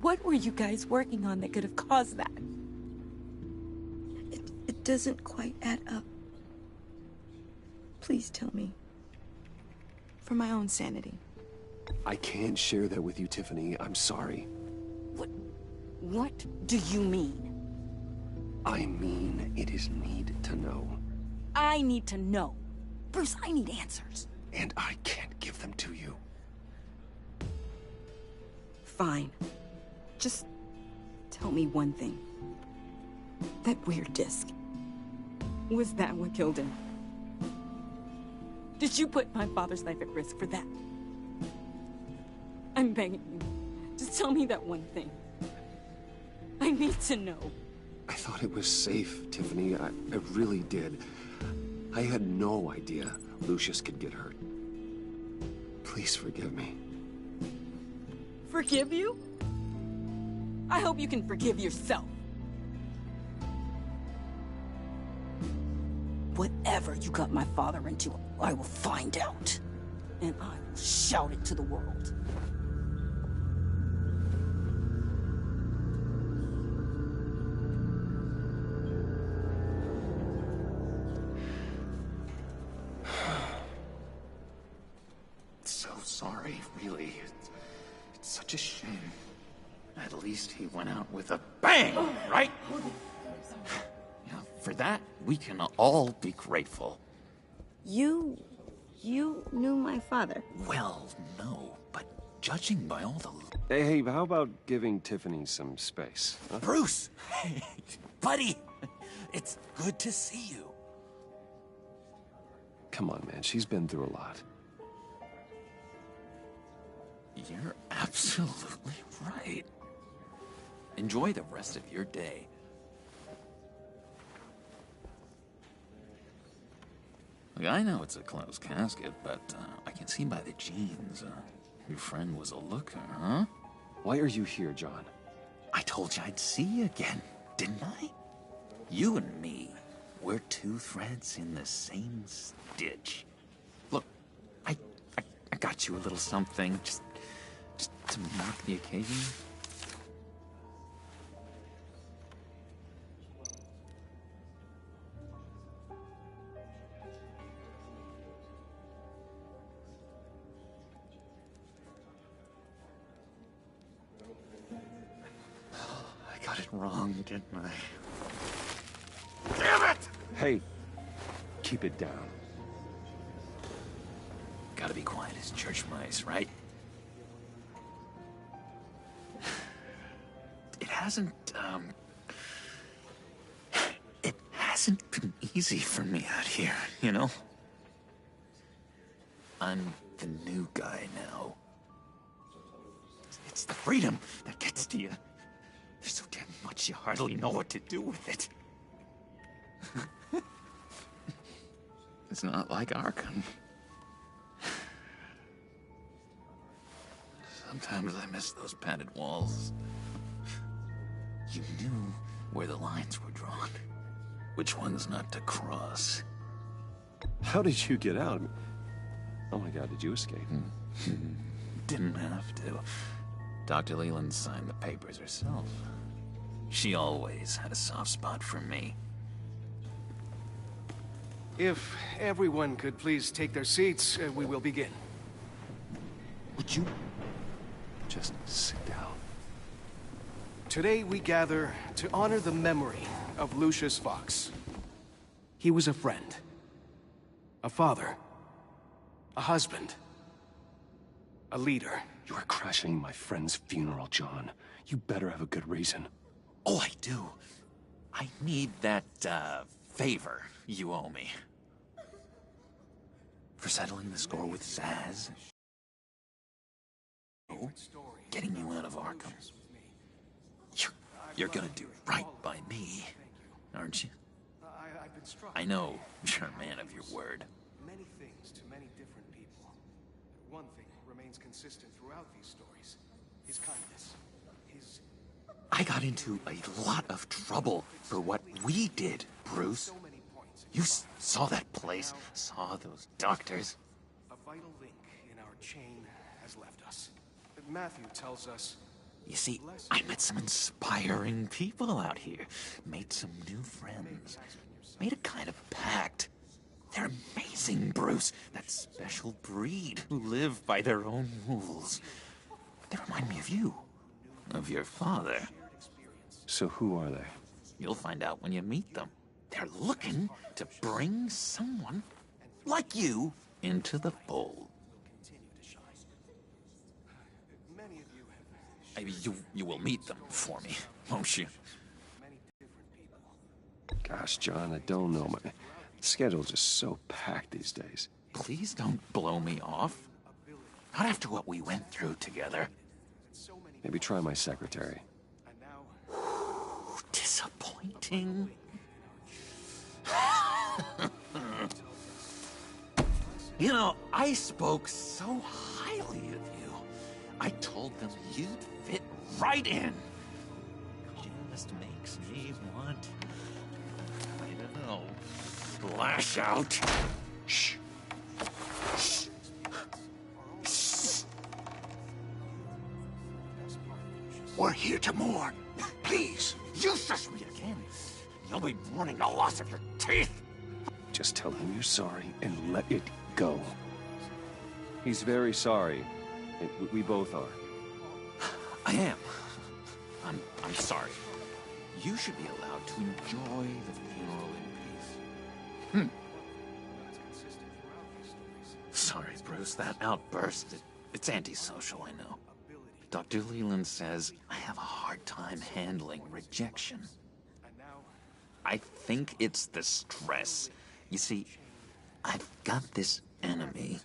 What were you guys working on that could have caused that? It doesn't quite add up. Please tell me. For my own sanity. I can't share that with you, Tiffany. I'm sorry. What do you mean? I mean, it is need to know. I need to know. Bruce, I need answers. And I can't give them to you. Fine. Just tell me one thing. That weird disc. Was that what killed him? Did you put my father's life at risk for that? I'm begging you. Just tell me that one thing. I need to know. I thought it was safe, Tiffany. I really did. I had no idea Lucius could get hurt. Please forgive me. Forgive you? I hope you can forgive yourself. Whatever you got my father into, I will find out. And I will shout it to the world. So sorry, really. It's such a shame. At least he went out with a bang, right? Yeah, for that, we can all be grateful. You knew my father. Well, no, but judging by all the... Hey, how about giving Tiffany some space? Huh? Bruce! Hey, buddy! It's good to see you. Come on, man. She's been through a lot. You're absolutely right. Enjoy the rest of your day. Look, I know it's a closed casket, but I can see by the jeans, your friend was a looker, huh? Why are you here, John? I told you I'd see you again, didn't I? You and me, we're two threads in the same stitch. Look, I got you a little something, just to mark the occasion. I got it wrong, didn't I? Damn it! Hey, keep it down. Gotta be quiet as church mice, right? It hasn't been easy for me out here, you know? I'm the new guy now. It's the freedom that gets to you. There's so damn much you hardly know what to do with it. It's not like Arkham. Sometimes I miss those padded walls. You knew where the lines were drawn. Which ones not to cross. How did you get out? Oh my god, did you escape? Didn't have to. Dr. Leland signed the papers herself. She always had a soft spot for me. If everyone could please take their seats, we will begin. Would you just sit down? Today we gather to honor the memory of Lucius Fox. He was a friend, a father, a husband, a leader. You are crashing my friend's funeral, John. You better have a good reason. Oh, I do. I need that, favor you owe me. For settling the score with Zsasz. Oh, getting you out of Arkham. You're gonna do right by me, aren't you? I know you're a man of your word. Many things to many different people. One thing remains consistent throughout these stories. His kindness. His... I got into a lot of trouble for what we did, Bruce. You saw that place, saw those doctors. A vital link in our chain has left us. Matthew tells us... You see, I met some inspiring people out here. Made some new friends. Made a kind of pact. They're amazing, Bruce. That special breed who live by their own rules. They remind me of you. Of your father. So who are they? You'll find out when you meet them. They're looking to bring someone like you into the fold. You will meet them for me, won't you? Gosh, John, I don't know. My schedule's just so packed these days. Please don't blow me off. Not after what we went through together. Maybe try my secretary. Disappointing. You know, I spoke so highly of you. I told them you'd fit right in. Just makes me want, I don't know, lash out. Shh. Shh. Shh. We're here to mourn. Please, you shush me again. You'll be mourning the loss of your teeth. Just tell him you're sorry and let it go. He's very sorry. We both are. I am. I'm sorry. You should be allowed to enjoy the funeral in peace. Sorry, Bruce, that outburst, it's antisocial, I know. Dr. Leland says I have a hard time handling rejection. I think it's the stress. You see, I've got this enemy.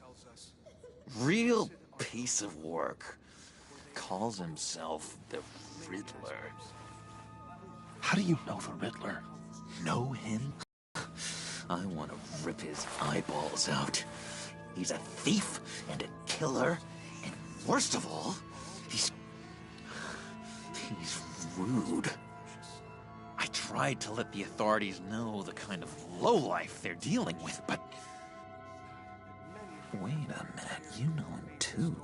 Real piece of work. Calls himself the Riddler. How do you know the Riddler? Know him? I want to rip his eyeballs out. He's a thief and a killer, and worst of all, he's rude. I tried to let the authorities know the kind of lowlife they're dealing with, but... Wait a minute, you know him too.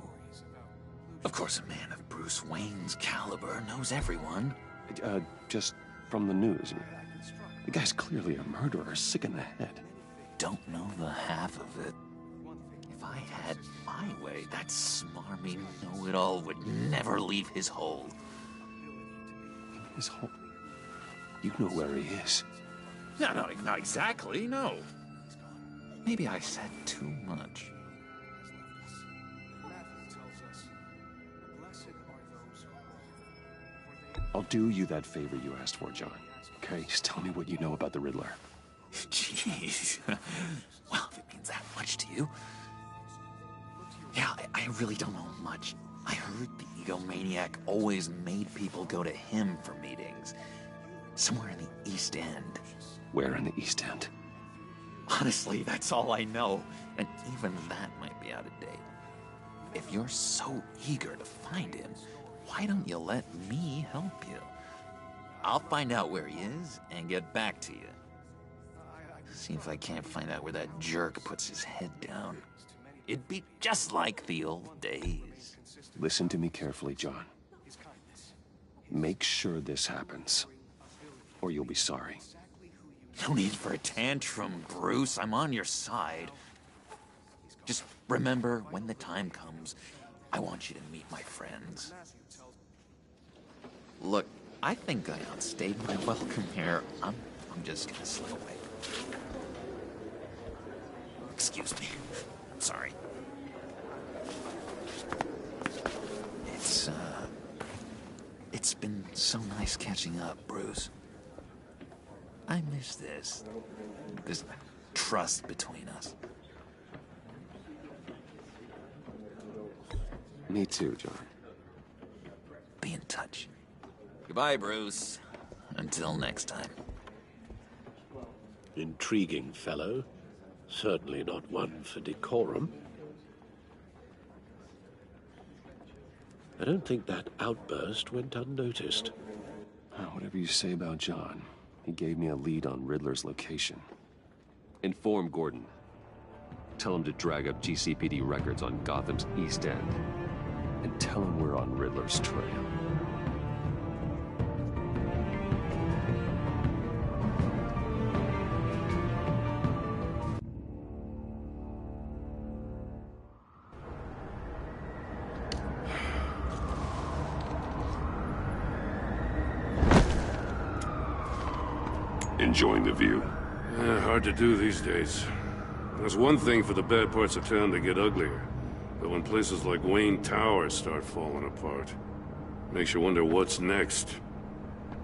Of course, a man of Bruce Wayne's caliber knows everyone. Just from the news. The guy's clearly a murderer, sick in the head. Don't know the half of it. If I had my way, that smarmy know-it-all would never leave his hole. His hole? You know where he is. No, not exactly, no. Maybe I said too much. I'll do you that favor you asked for, John. Okay? Just tell me what you know about the Riddler. Jeez. Well, if it means that much to you. Yeah, I really don't know much. I heard the egomaniac always made people go to him for meetings. Somewhere in the East End. Where in the East End? Honestly, that's all I know. And even that might be out of date. If you're so eager to find him, why don't you let me help you? I'll find out where he is and get back to you. See if I can't find out where that jerk puts his head down. It'd be just like the old days. Listen to me carefully, John. Make sure this happens, or you'll be sorry. No need for a tantrum, Bruce. I'm on your side. Just remember, when the time comes, I want you to meet my friends. Look, I think I outstayed my welcome here. I'm just gonna slip away. Excuse me. Sorry. It's been so nice catching up, Bruce. I miss this trust between us. Me too, John. Be in touch. Goodbye, Bruce. Until next time. Intriguing fellow. Certainly not one for decorum. I don't think that outburst went unnoticed. Whatever you say about John, he gave me a lead on Riddler's location. Inform Gordon. Tell him to drag up GCPD records on Gotham's East End. And tell him we're on Riddler's trail. Enjoying the view? Hard to do these days. There's one thing for the bad parts of town to get uglier. But when places like Wayne Tower start falling apart, makes you wonder what's next.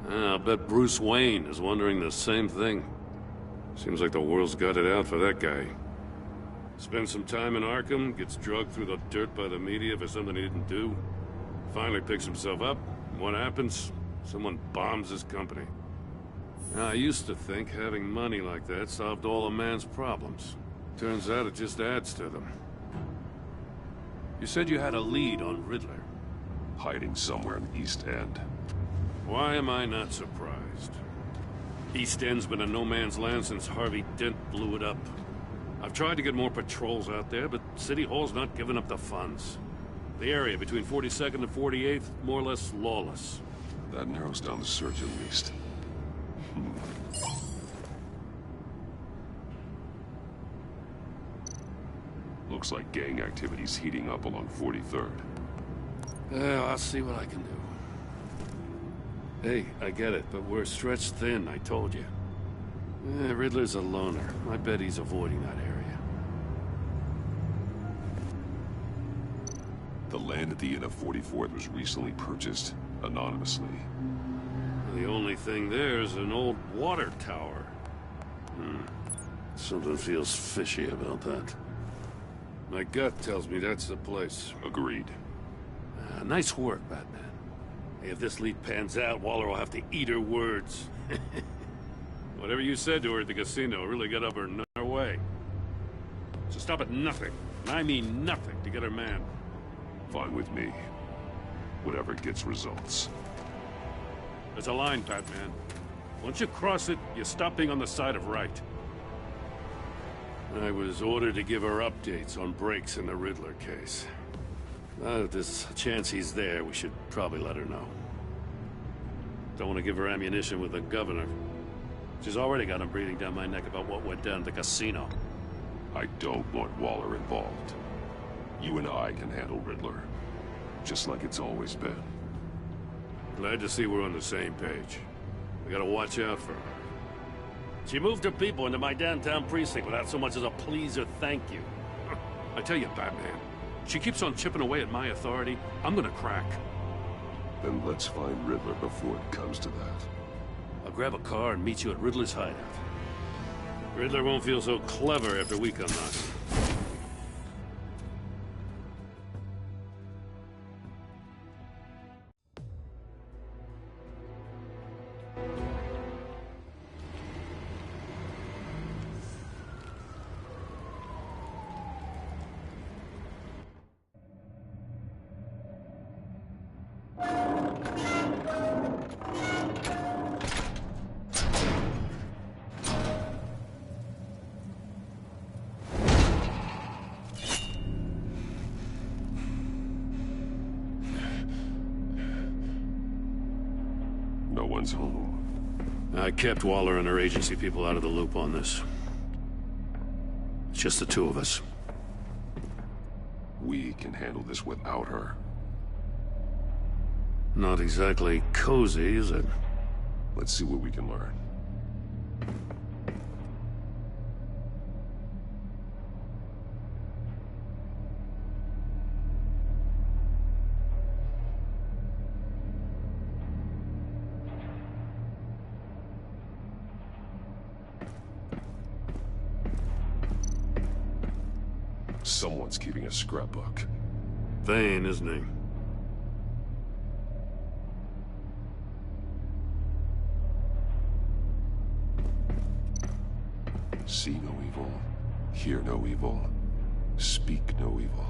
I'll bet Bruce Wayne is wondering the same thing. Seems like the world's got it out for that guy. Spends some time in Arkham, gets drugged through the dirt by the media for something he didn't do. Finally picks himself up. What happens? Someone bombs his company. Now, I used to think having money like that solved all a man's problems. Turns out it just adds to them. You said you had a lead on Riddler. Hiding somewhere in the East End. Why am I not surprised? East End's been a no-man's land since Harvey Dent blew it up. I've tried to get more patrols out there, but City Hall's not giving up the funds. The area between 42nd and 48th, more or less lawless. That narrows down the search at least. Looks like gang activity's heating up along 43rd. Well, I'll see what I can do. Hey, I get it, but we're stretched thin, I told you. Riddler's a loner. I bet he's avoiding that area. The land at the end of 44th was recently purchased, anonymously. The only thing there is an old water tower. Something feels fishy about that. My gut tells me that's the place. Agreed. Nice work, Batman. Hey, if this lead pans out, Waller will have to eat her words. Whatever you said to her at the casino really got up her way. So stop at nothing, and I mean nothing, to get her man. Fine with me. Whatever gets results. There's a line, Batman. Once you cross it, you stop being on the side of right. I was ordered to give her updates on breaks in the Riddler case. Now that there's a chance he's there, we should probably let her know. Don't want to give her ammunition with the governor. She's already got him breathing down my neck about what went down at the casino. I don't want Waller involved. You and I can handle Riddler. Just like it's always been. Glad to see we're on the same page. We gotta watch out for her. She moved her people into my downtown precinct without so much as a please or thank you. I tell you, Batman, she keeps on chipping away at my authority, I'm gonna crack. Then let's find Riddler before it comes to that. I'll grab a car and meet you at Riddler's hideout. Riddler won't feel so clever after we come knocking. No one's home. I kept Waller and her agency people out of the loop on this. It's just the two of us. We can handle this without her. Not exactly cozy, is it? Let's see what we can learn. Someone's keeping a scrapbook. Thane, isn't he? See no evil, hear no evil, speak no evil.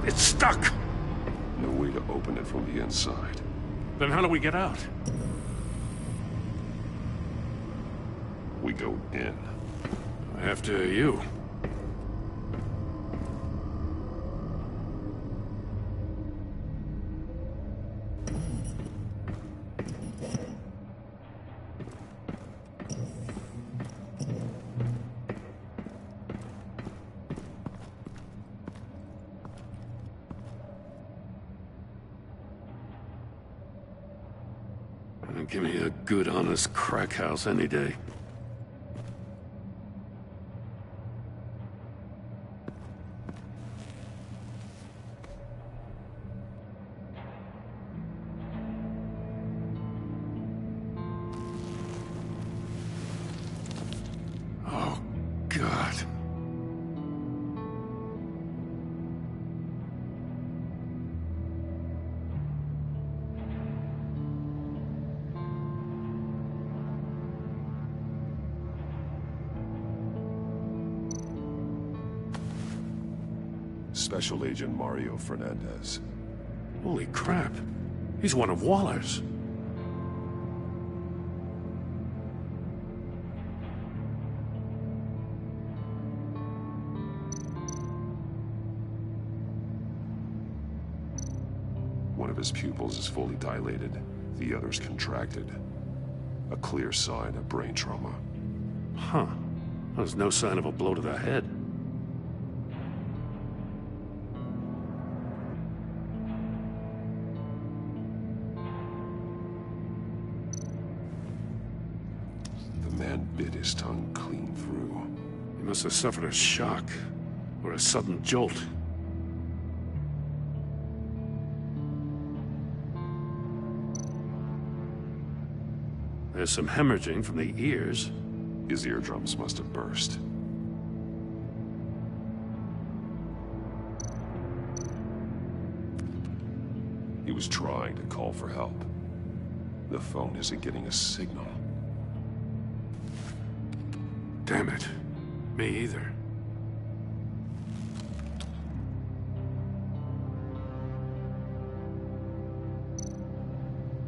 It's stuck! No way to open it from the inside. Then how do we get out? We go in. After you. Give me a good, honest crack house any day. God. Special Agent Mario Fernandez. Holy crap. He's one of Waller's. One of his pupils is fully dilated, the other's contracted. A clear sign of brain trauma. Huh. There's no sign of a blow to the head. The man bit his tongue clean through. He must have suffered a shock, or a sudden jolt. There's some hemorrhaging from the ears. His eardrums must have burst. He was trying to call for help. The phone isn't getting a signal. Damn it. Me either.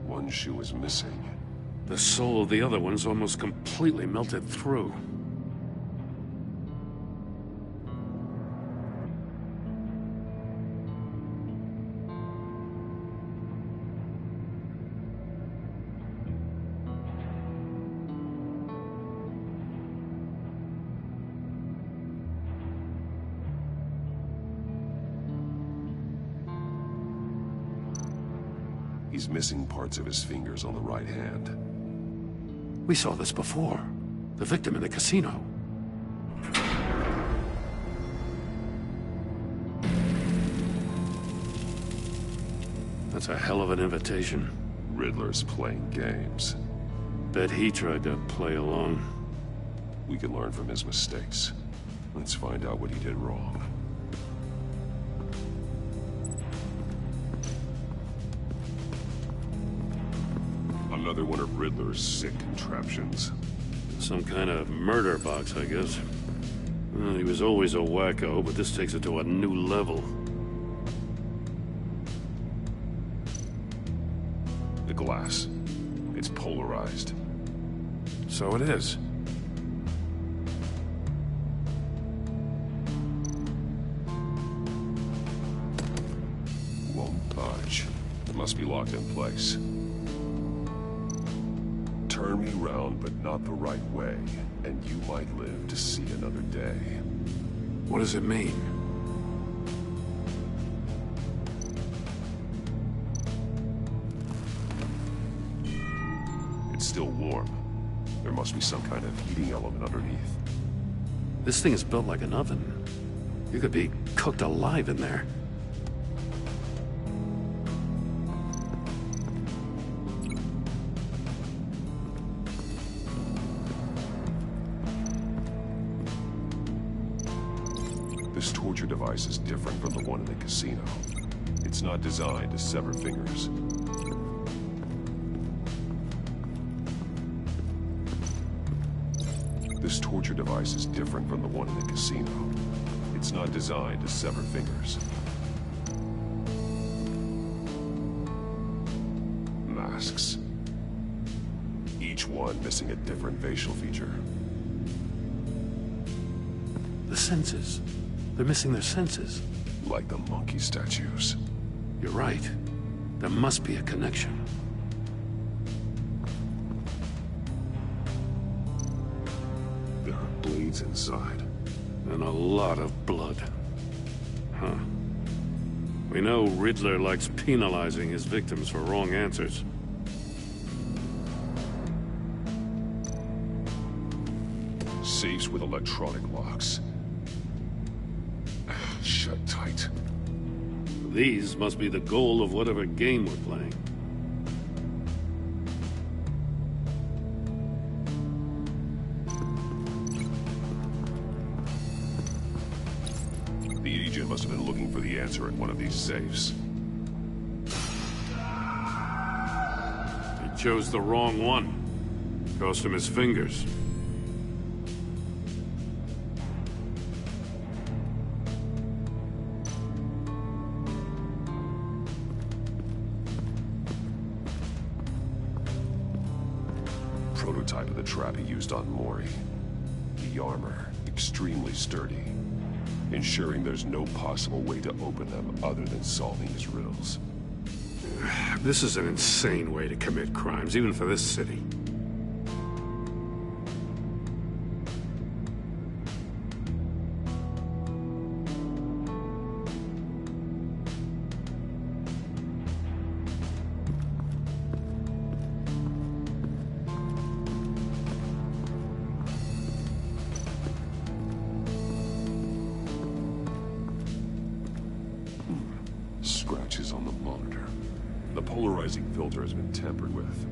One shoe is missing. The soul of the other one's almost completely melted through. He's missing parts of his fingers on the right hand. We saw this before. The victim in the casino. That's a hell of an invitation. Riddler's playing games. Bet he tried to play along. We can learn from his mistakes. Let's find out what he did wrong. Another one of Riddler's sick contraptions. Some kind of murder box, I guess. Well, he was always a wacko, but this takes it to a new level. The glass. It's polarized. So it is. Won't budge. It must be locked in place. Turn me round, but not the right way, and you might live to see another day. What does it mean? It's still warm. There must be some kind of heating element underneath. This thing is built like an oven. You could be cooked alive in there. This torture device is different from the one in the casino. It's not designed to sever fingers. This torture device is different from the one in the casino. It's not designed to sever fingers. Masks. Each one missing a different facial feature. The senses. They're missing their senses. Like the monkey statues. You're right. There must be a connection. There are blades inside. And a lot of blood. Huh. We know Riddler likes penalizing his victims for wrong answers. Safes with electronic locks. Shut tight. These must be the goal of whatever game we're playing. Legion must have been looking for the answer in one of these safes. He chose the wrong one. Cost him his fingers. Prototype of the trap he used on Mori. The armor, extremely sturdy, ensuring there's no possible way to open them other than solving his riddles. This is an insane way to commit crimes, even for this city. Scratches on the monitor. The polarizing filter has been tampered with.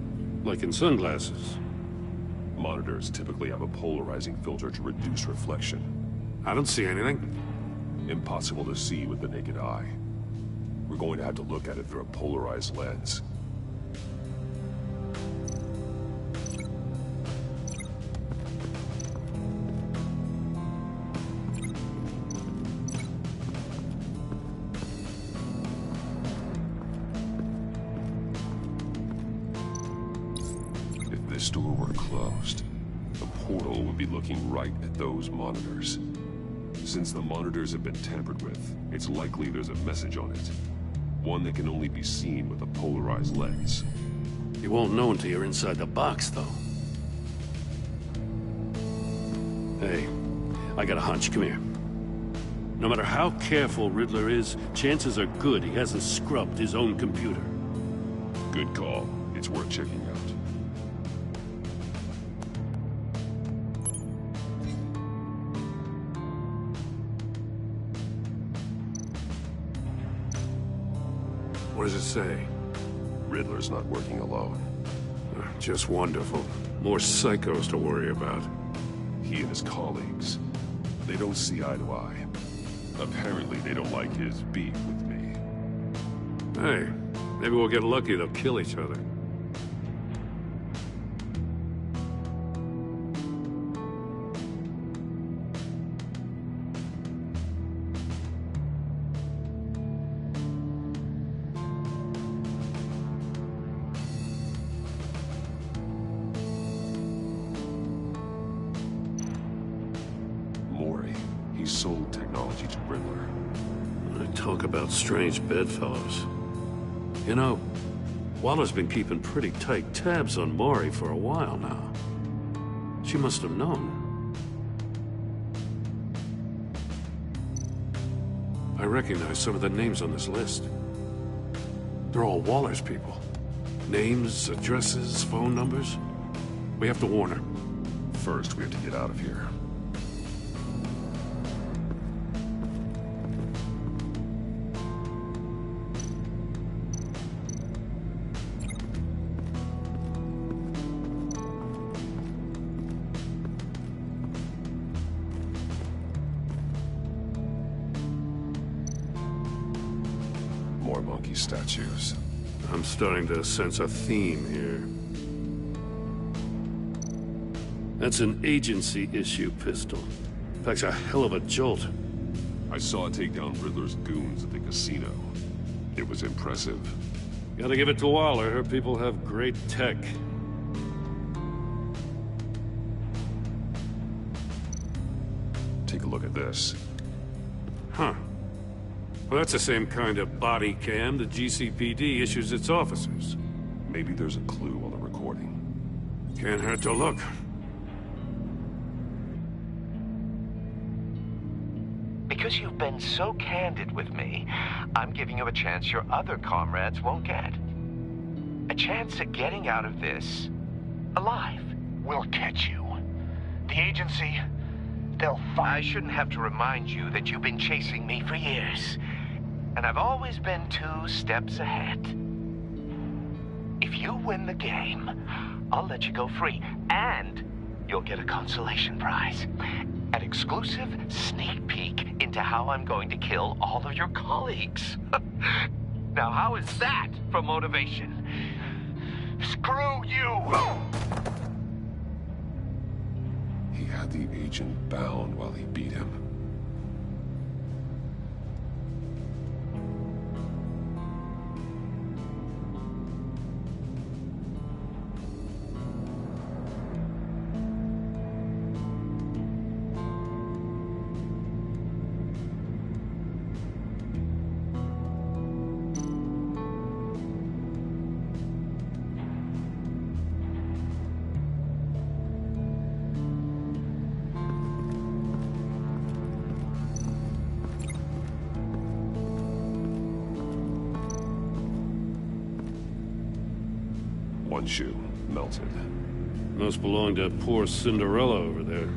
Like in sunglasses. Monitors typically have a polarizing filter to reduce reflection. I don't see anything. Impossible to see with the naked eye. We're going to have to look at it through a polarized lens. If this door were closed, the portal would be looking right at those monitors. Since the monitors have been tampered with, it's likely there's a message on it. One that can only be seen with a polarized lens. You won't know until you're inside the box, though. Hey, I got a hunch. Come here. No matter how careful Riddler is, chances are good he hasn't scrubbed his own computer. Good call. It's worth checking out. What does it say? Riddler's not working alone. Just wonderful. More psychos to worry about. He and his colleagues, they don't see eye to eye. Apparently they don't like his beef with me. Hey, maybe we'll get lucky they'll kill each other. Mori, he sold technology to Riddler. Talk about strange bedfellows. You know, Waller's been keeping pretty tight tabs on Mori for a while now. She must have known. I recognize some of the names on this list. They're all Waller's people. Names, addresses, phone numbers. We have to warn her. First, we have to get out of here. More monkey statues. I'm starting to sense a theme here. That's an agency issue pistol. Packs a hell of a jolt. I saw it take down Riddler's goons at the casino. It was impressive. Gotta give it to Waller. Her people have great tech. Take a look at this. Huh. Well, that's the same kind of body cam the GCPD issues its officers. Maybe there's a clue on the recording. Can't hurt to look. Because you've been so candid with me, I'm giving you a chance your other comrades won't get. A chance at getting out of this alive. We'll catch you. The agency, they'll find... I shouldn't have to remind you that you've been chasing me for years. And I've always been 2 steps ahead. If you win the game, I'll let you go free. And you'll get a consolation prize. An exclusive sneak peek into how I'm going to kill all of your colleagues. Now, how is that for motivation? Screw you! He had the agent bound while he beat him. One shoe, melted. Must belong to poor Cinderella over there.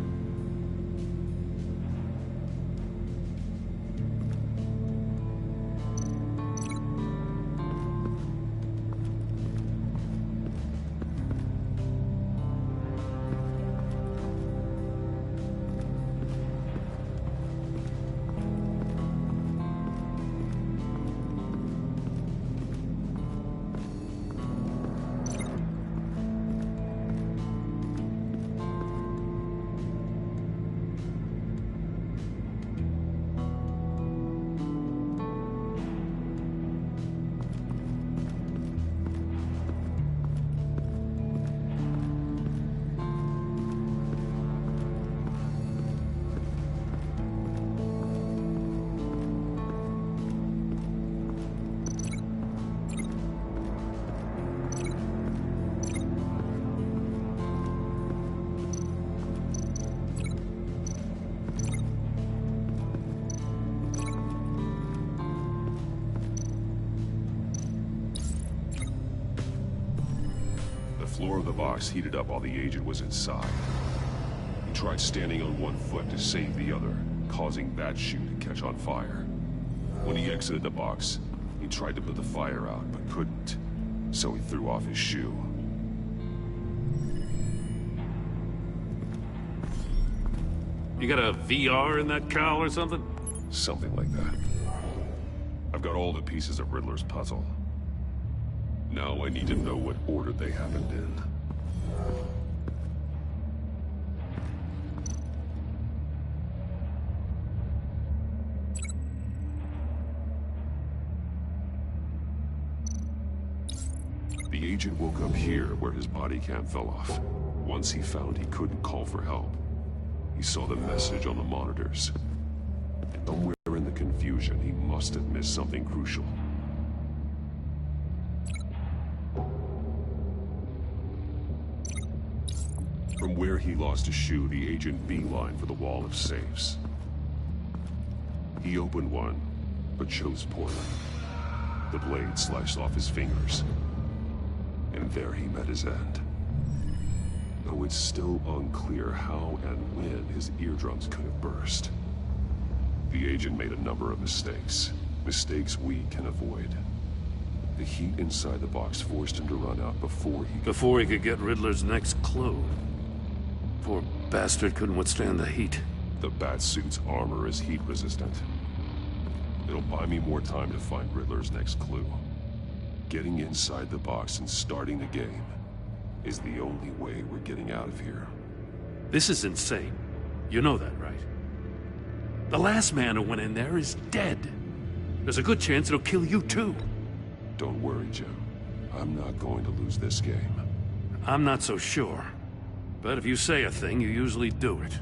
The floor of the box heated up while the agent was inside. He tried standing on one foot to save the other, causing that shoe to catch on fire. When he exited the box, he tried to put the fire out, but couldn't, so he threw off his shoe. You got a VR in that cowl or something? Something like that. I've got all the pieces of Riddler's puzzle. Now I need to know what order they happened in. The agent woke up here where his body cam fell off. Once he found he couldn't call for help, he saw the message on the monitors. Somewhere in the confusion, he must have missed something crucial. From where he lost a shoe, the agent beelined for the wall of safes. He opened one, but chose poorly. The blade slashed off his fingers. And there he met his end. Though it's still unclear how and when his eardrums could have burst. The agent made a number of mistakes. Mistakes we can avoid. The heat inside the box forced him to run out before he could get Riddler's next clue. Poor bastard couldn't withstand the heat. The Batsuit's armor is heat resistant. It'll buy me more time to find Riddler's next clue. Getting inside the box and starting the game is the only way we're getting out of here. This is insane. You know that, right? The last man who went in there is dead. There's a good chance it'll kill you too. Don't worry, Jim. I'm not going to lose this game. I'm not so sure. But if you say a thing, you usually do it.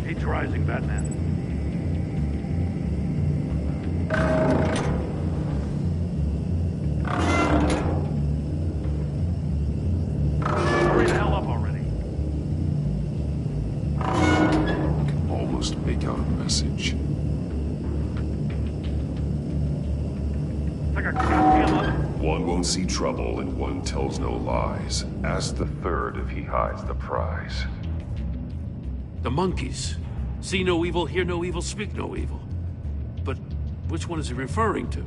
Heat's rising, Batman. Hurry the hell up already. I can almost make out a message. One won't see trouble and one tells no lies. Ask the third if he hides the prize. The monkeys. See no evil, hear no evil, speak no evil. But which one is he referring to?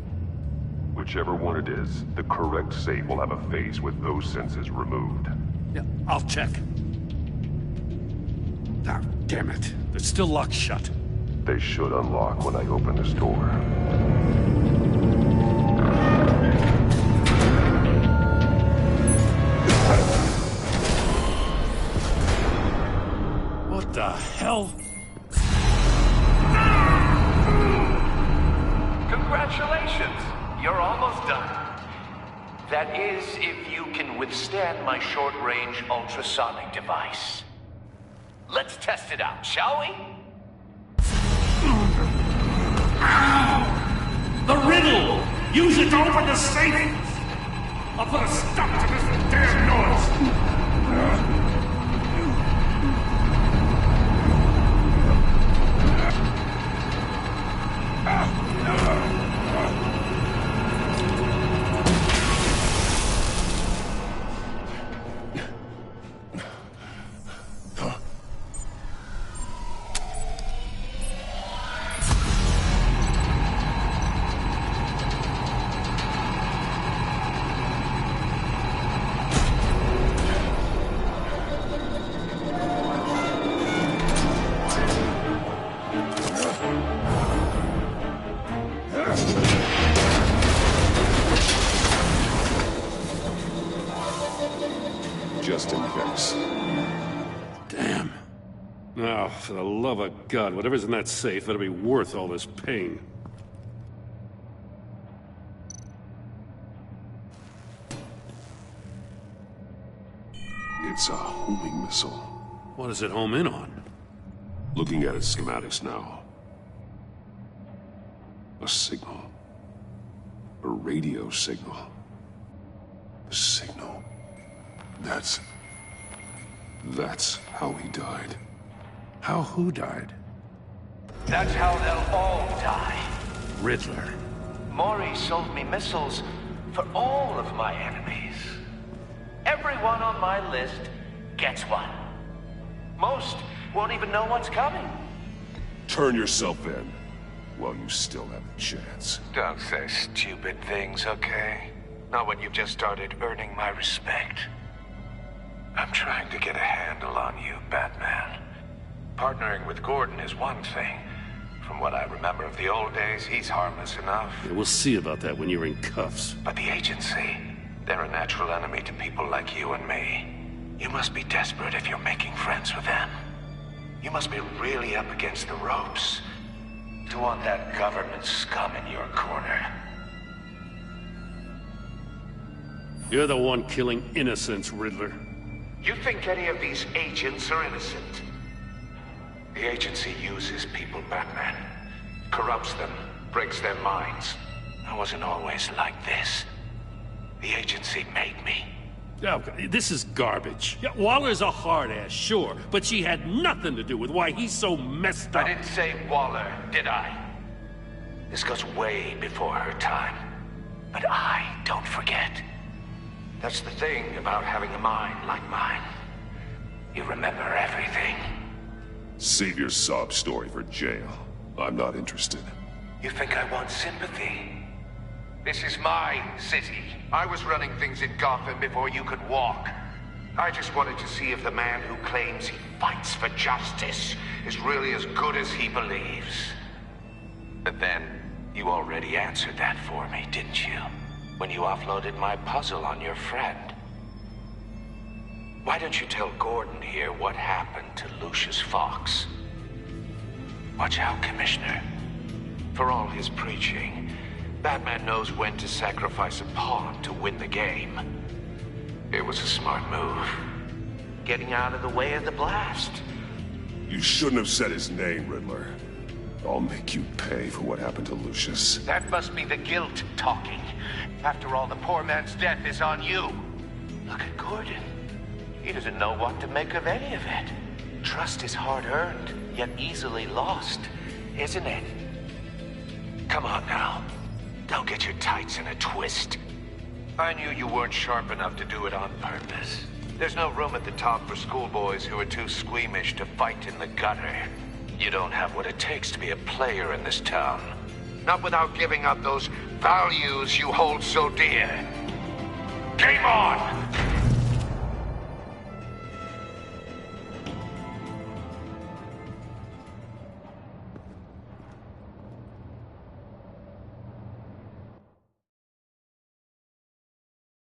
Whichever one it is, the correct safe will have a face with those sensors removed. Yeah, I'll check. Ah, damn it. They're still locked shut. They should unlock when I open this door. What the hell? Congratulations! You're almost done. That is, if you can withstand my short-range ultrasonic device. Let's test it out, shall we? The riddle! Use it to open the safe! I'll put a stop to this damn noise! Just in case. Damn. Now, for the love of God, whatever's in that safe better be worth all this pain. It's a homing missile. What does it home in on? Looking at its schematics now. A signal. A radio signal. A signal. That's how he died. How who died? That's how they'll all die. Riddler. Maury sold me missiles for all of my enemies. Everyone on my list gets one. Most won't even know what's coming. Turn yourself in while you still have a chance. Don't say stupid things, okay? Not when you've just started earning my respect. I'm trying to get a handle on you, Batman. Partnering with Gordon is one thing. From what I remember of the old days, he's harmless enough. Yeah, we'll see about that when you're in cuffs. But the agency, they're a natural enemy to people like you and me. You must be desperate if you're making friends with them. You must be really up against the ropes to want that government scum in your corner. You're the one killing innocents, Riddler. You think any of these agents are innocent? The agency uses people, Batman. Corrupts them, breaks their minds. I wasn't always like this. The agency made me. Oh, this is garbage. Yeah, Waller's a hard ass, sure, but she had nothing to do with why he's so messed up. I didn't say Waller, did I? This goes way before her time. But I don't forget. That's the thing about having a mind like mine. You remember everything. Save your sob story for jail. I'm not interested. You think I want sympathy? This is my city. I was running things in Gotham before you could walk. I just wanted to see if the man who claims he fights for justice is really as good as he believes. But then, you already answered that for me, didn't you? When you offloaded my puzzle on your friend. Why don't you tell Gordon here what happened to Lucius Fox? Watch out, Commissioner. For all his preaching, Batman knows when to sacrifice a pawn to win the game. It was a smart move. Getting out of the way of the blast. You shouldn't have said his name, Riddler. I'll make you pay for what happened to Lucius. That must be the guilt talking. After all, the poor man's death is on you. Look at Gordon. He doesn't know what to make of any of it. Trust is hard-earned, yet easily lost, isn't it? Come on now. Don't get your tights in a twist. I knew you weren't sharp enough to do it on purpose. There's no room at the top for schoolboys who are too squeamish to fight in the gutter. You don't have what it takes to be a player in this town. Not without giving up those values you hold so dear. Game on!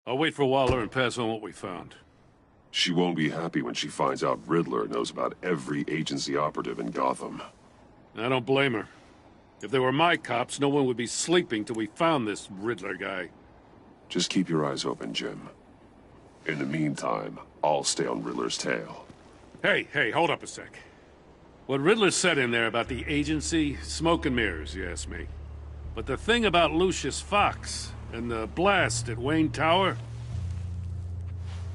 I'll wait for Waller and pass on what we found. She won't be happy when she finds out Riddler knows about every agency operative in Gotham. I don't blame her. If they were my cops, no one would be sleeping till we found this Riddler guy. Just keep your eyes open, Jim. In the meantime, I'll stay on Riddler's tail. Hey, hold up a sec. What Riddler said in there about the agency, smoke and mirrors, you ask me. But the thing about Lucius Fox and the blast at Wayne Tower,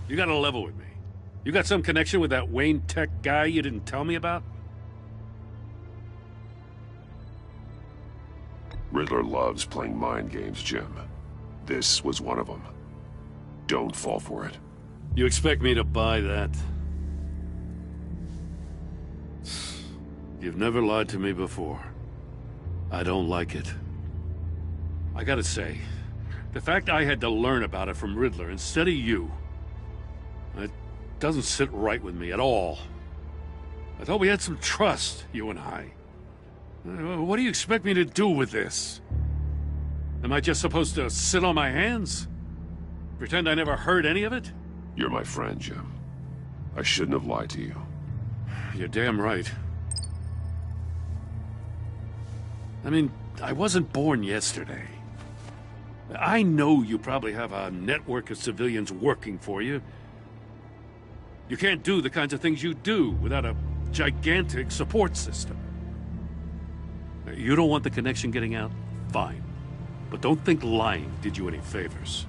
you gotta level with me. You got some connection with that Wayne Tech guy you didn't tell me about? Riddler loves playing mind games, Jim. This was one of them. Don't fall for it. You expect me to buy that? You've never lied to me before. I don't like it. I gotta say, the fact I had to learn about it from Riddler instead of you, it doesn't sit right with me at all. I thought we had some trust, you and I. What do you expect me to do with this? Am I just supposed to sit on my hands? Pretend I never heard any of it? You're my friend, Jim. I shouldn't have lied to you. You're damn right. I mean, I wasn't born yesterday. I know you probably have a network of civilians working for you. You can't do the kinds of things you do without a gigantic support system. You don't want the connection getting out? Fine. But don't think lying did you any favors.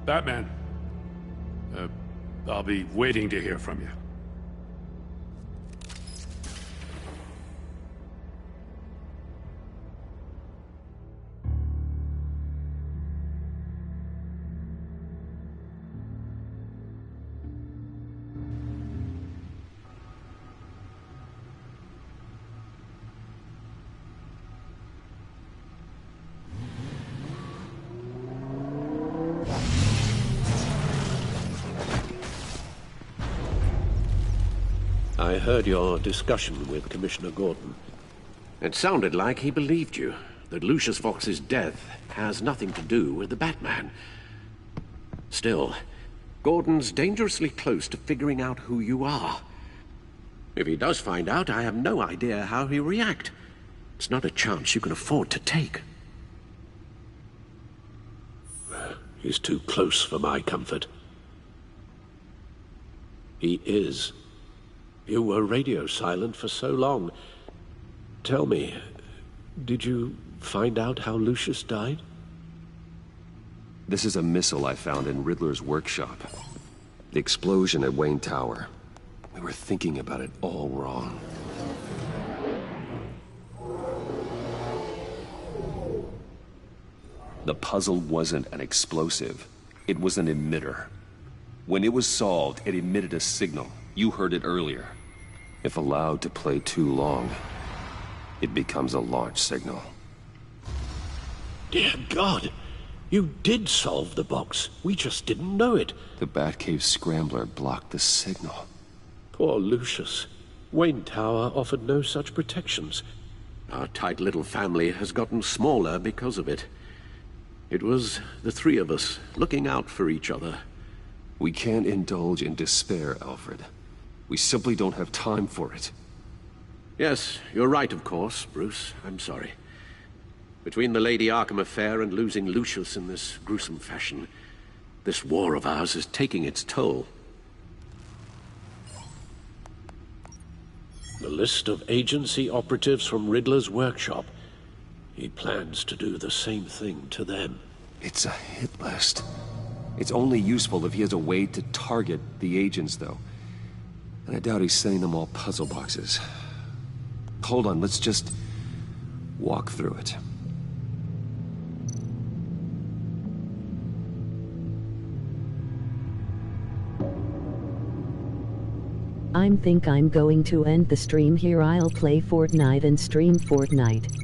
Batman. I'll be waiting to hear from you. I heard your discussion with Commissioner Gordon. It sounded like he believed you, that Lucius Fox's death has nothing to do with the Batman. Still, Gordon's dangerously close to figuring out who you are. If he does find out, I have no idea how he'll react. It's not a chance you can afford to take. He's too close for my comfort. He is. You were radio silent for so long. Tell me, did you find out how Lucius died? This is a missile I found in Riddler's workshop. The explosion at Wayne Tower. We were thinking about it all wrong. The puzzle wasn't an explosive. It was an emitter. When it was solved, it emitted a signal. You heard it earlier. If allowed to play too long, it becomes a launch signal. Dear God! You did solve the box. We just didn't know it. The Batcave scrambler blocked the signal. Poor Lucius. Wayne Tower offered no such protections. Our tight little family has gotten smaller because of it. It was the three of us looking out for each other. We can't indulge in despair, Alfred. We simply don't have time for it. Yes, you're right, of course, Bruce. I'm sorry. Between the Lady Arkham affair and losing Lucius in this gruesome fashion, this war of ours is taking its toll. The list of agency operatives from Riddler's workshop. He plans to do the same thing to them. It's a hit list. It's only useful if he has a way to target the agents, though. And I doubt he's sending them all puzzle boxes. Hold on, let's just walk through it. think I'm going to end the stream here. I'll play Fortnite and stream Fortnite.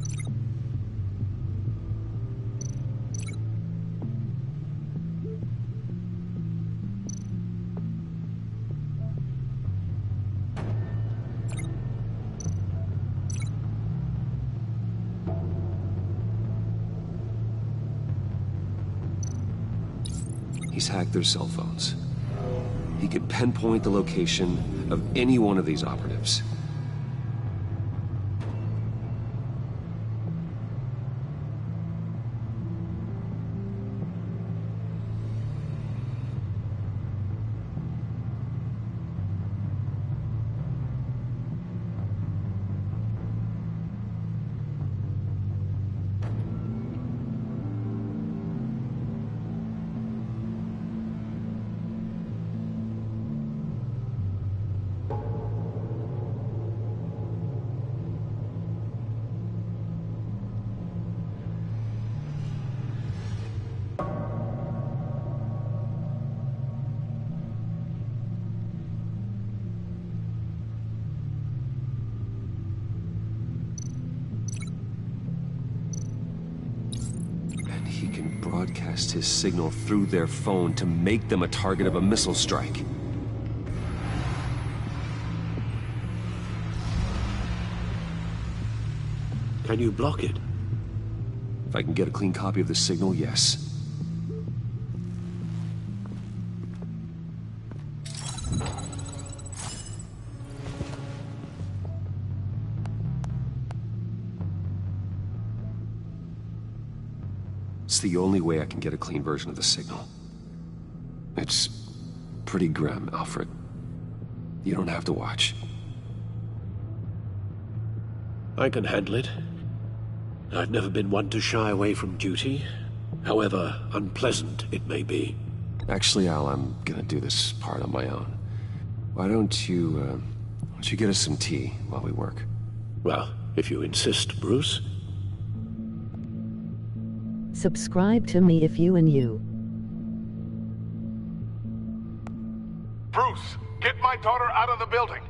He's hacked their cell phones. He could pinpoint the location of any one of these operatives. Broadcast his signal through their phone to make them a target of a missile strike. Can you block it? If I can get a clean copy of the signal, yes. It's the only way I can get a clean version of the signal. It's pretty grim, Alfred. You don't have to watch. I can handle it. I've never been one to shy away from duty, however unpleasant it may be. Actually, Al, I'm gonna do this part on my own. Why don't you get us some tea while we work? Well, if you insist, Bruce. Subscribe to me if you and you. Bruce, get my daughter out of the building.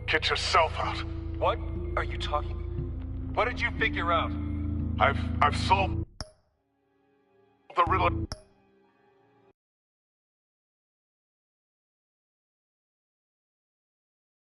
Get yourself out. What are you talking? What did you figure out? I've solved the riddle.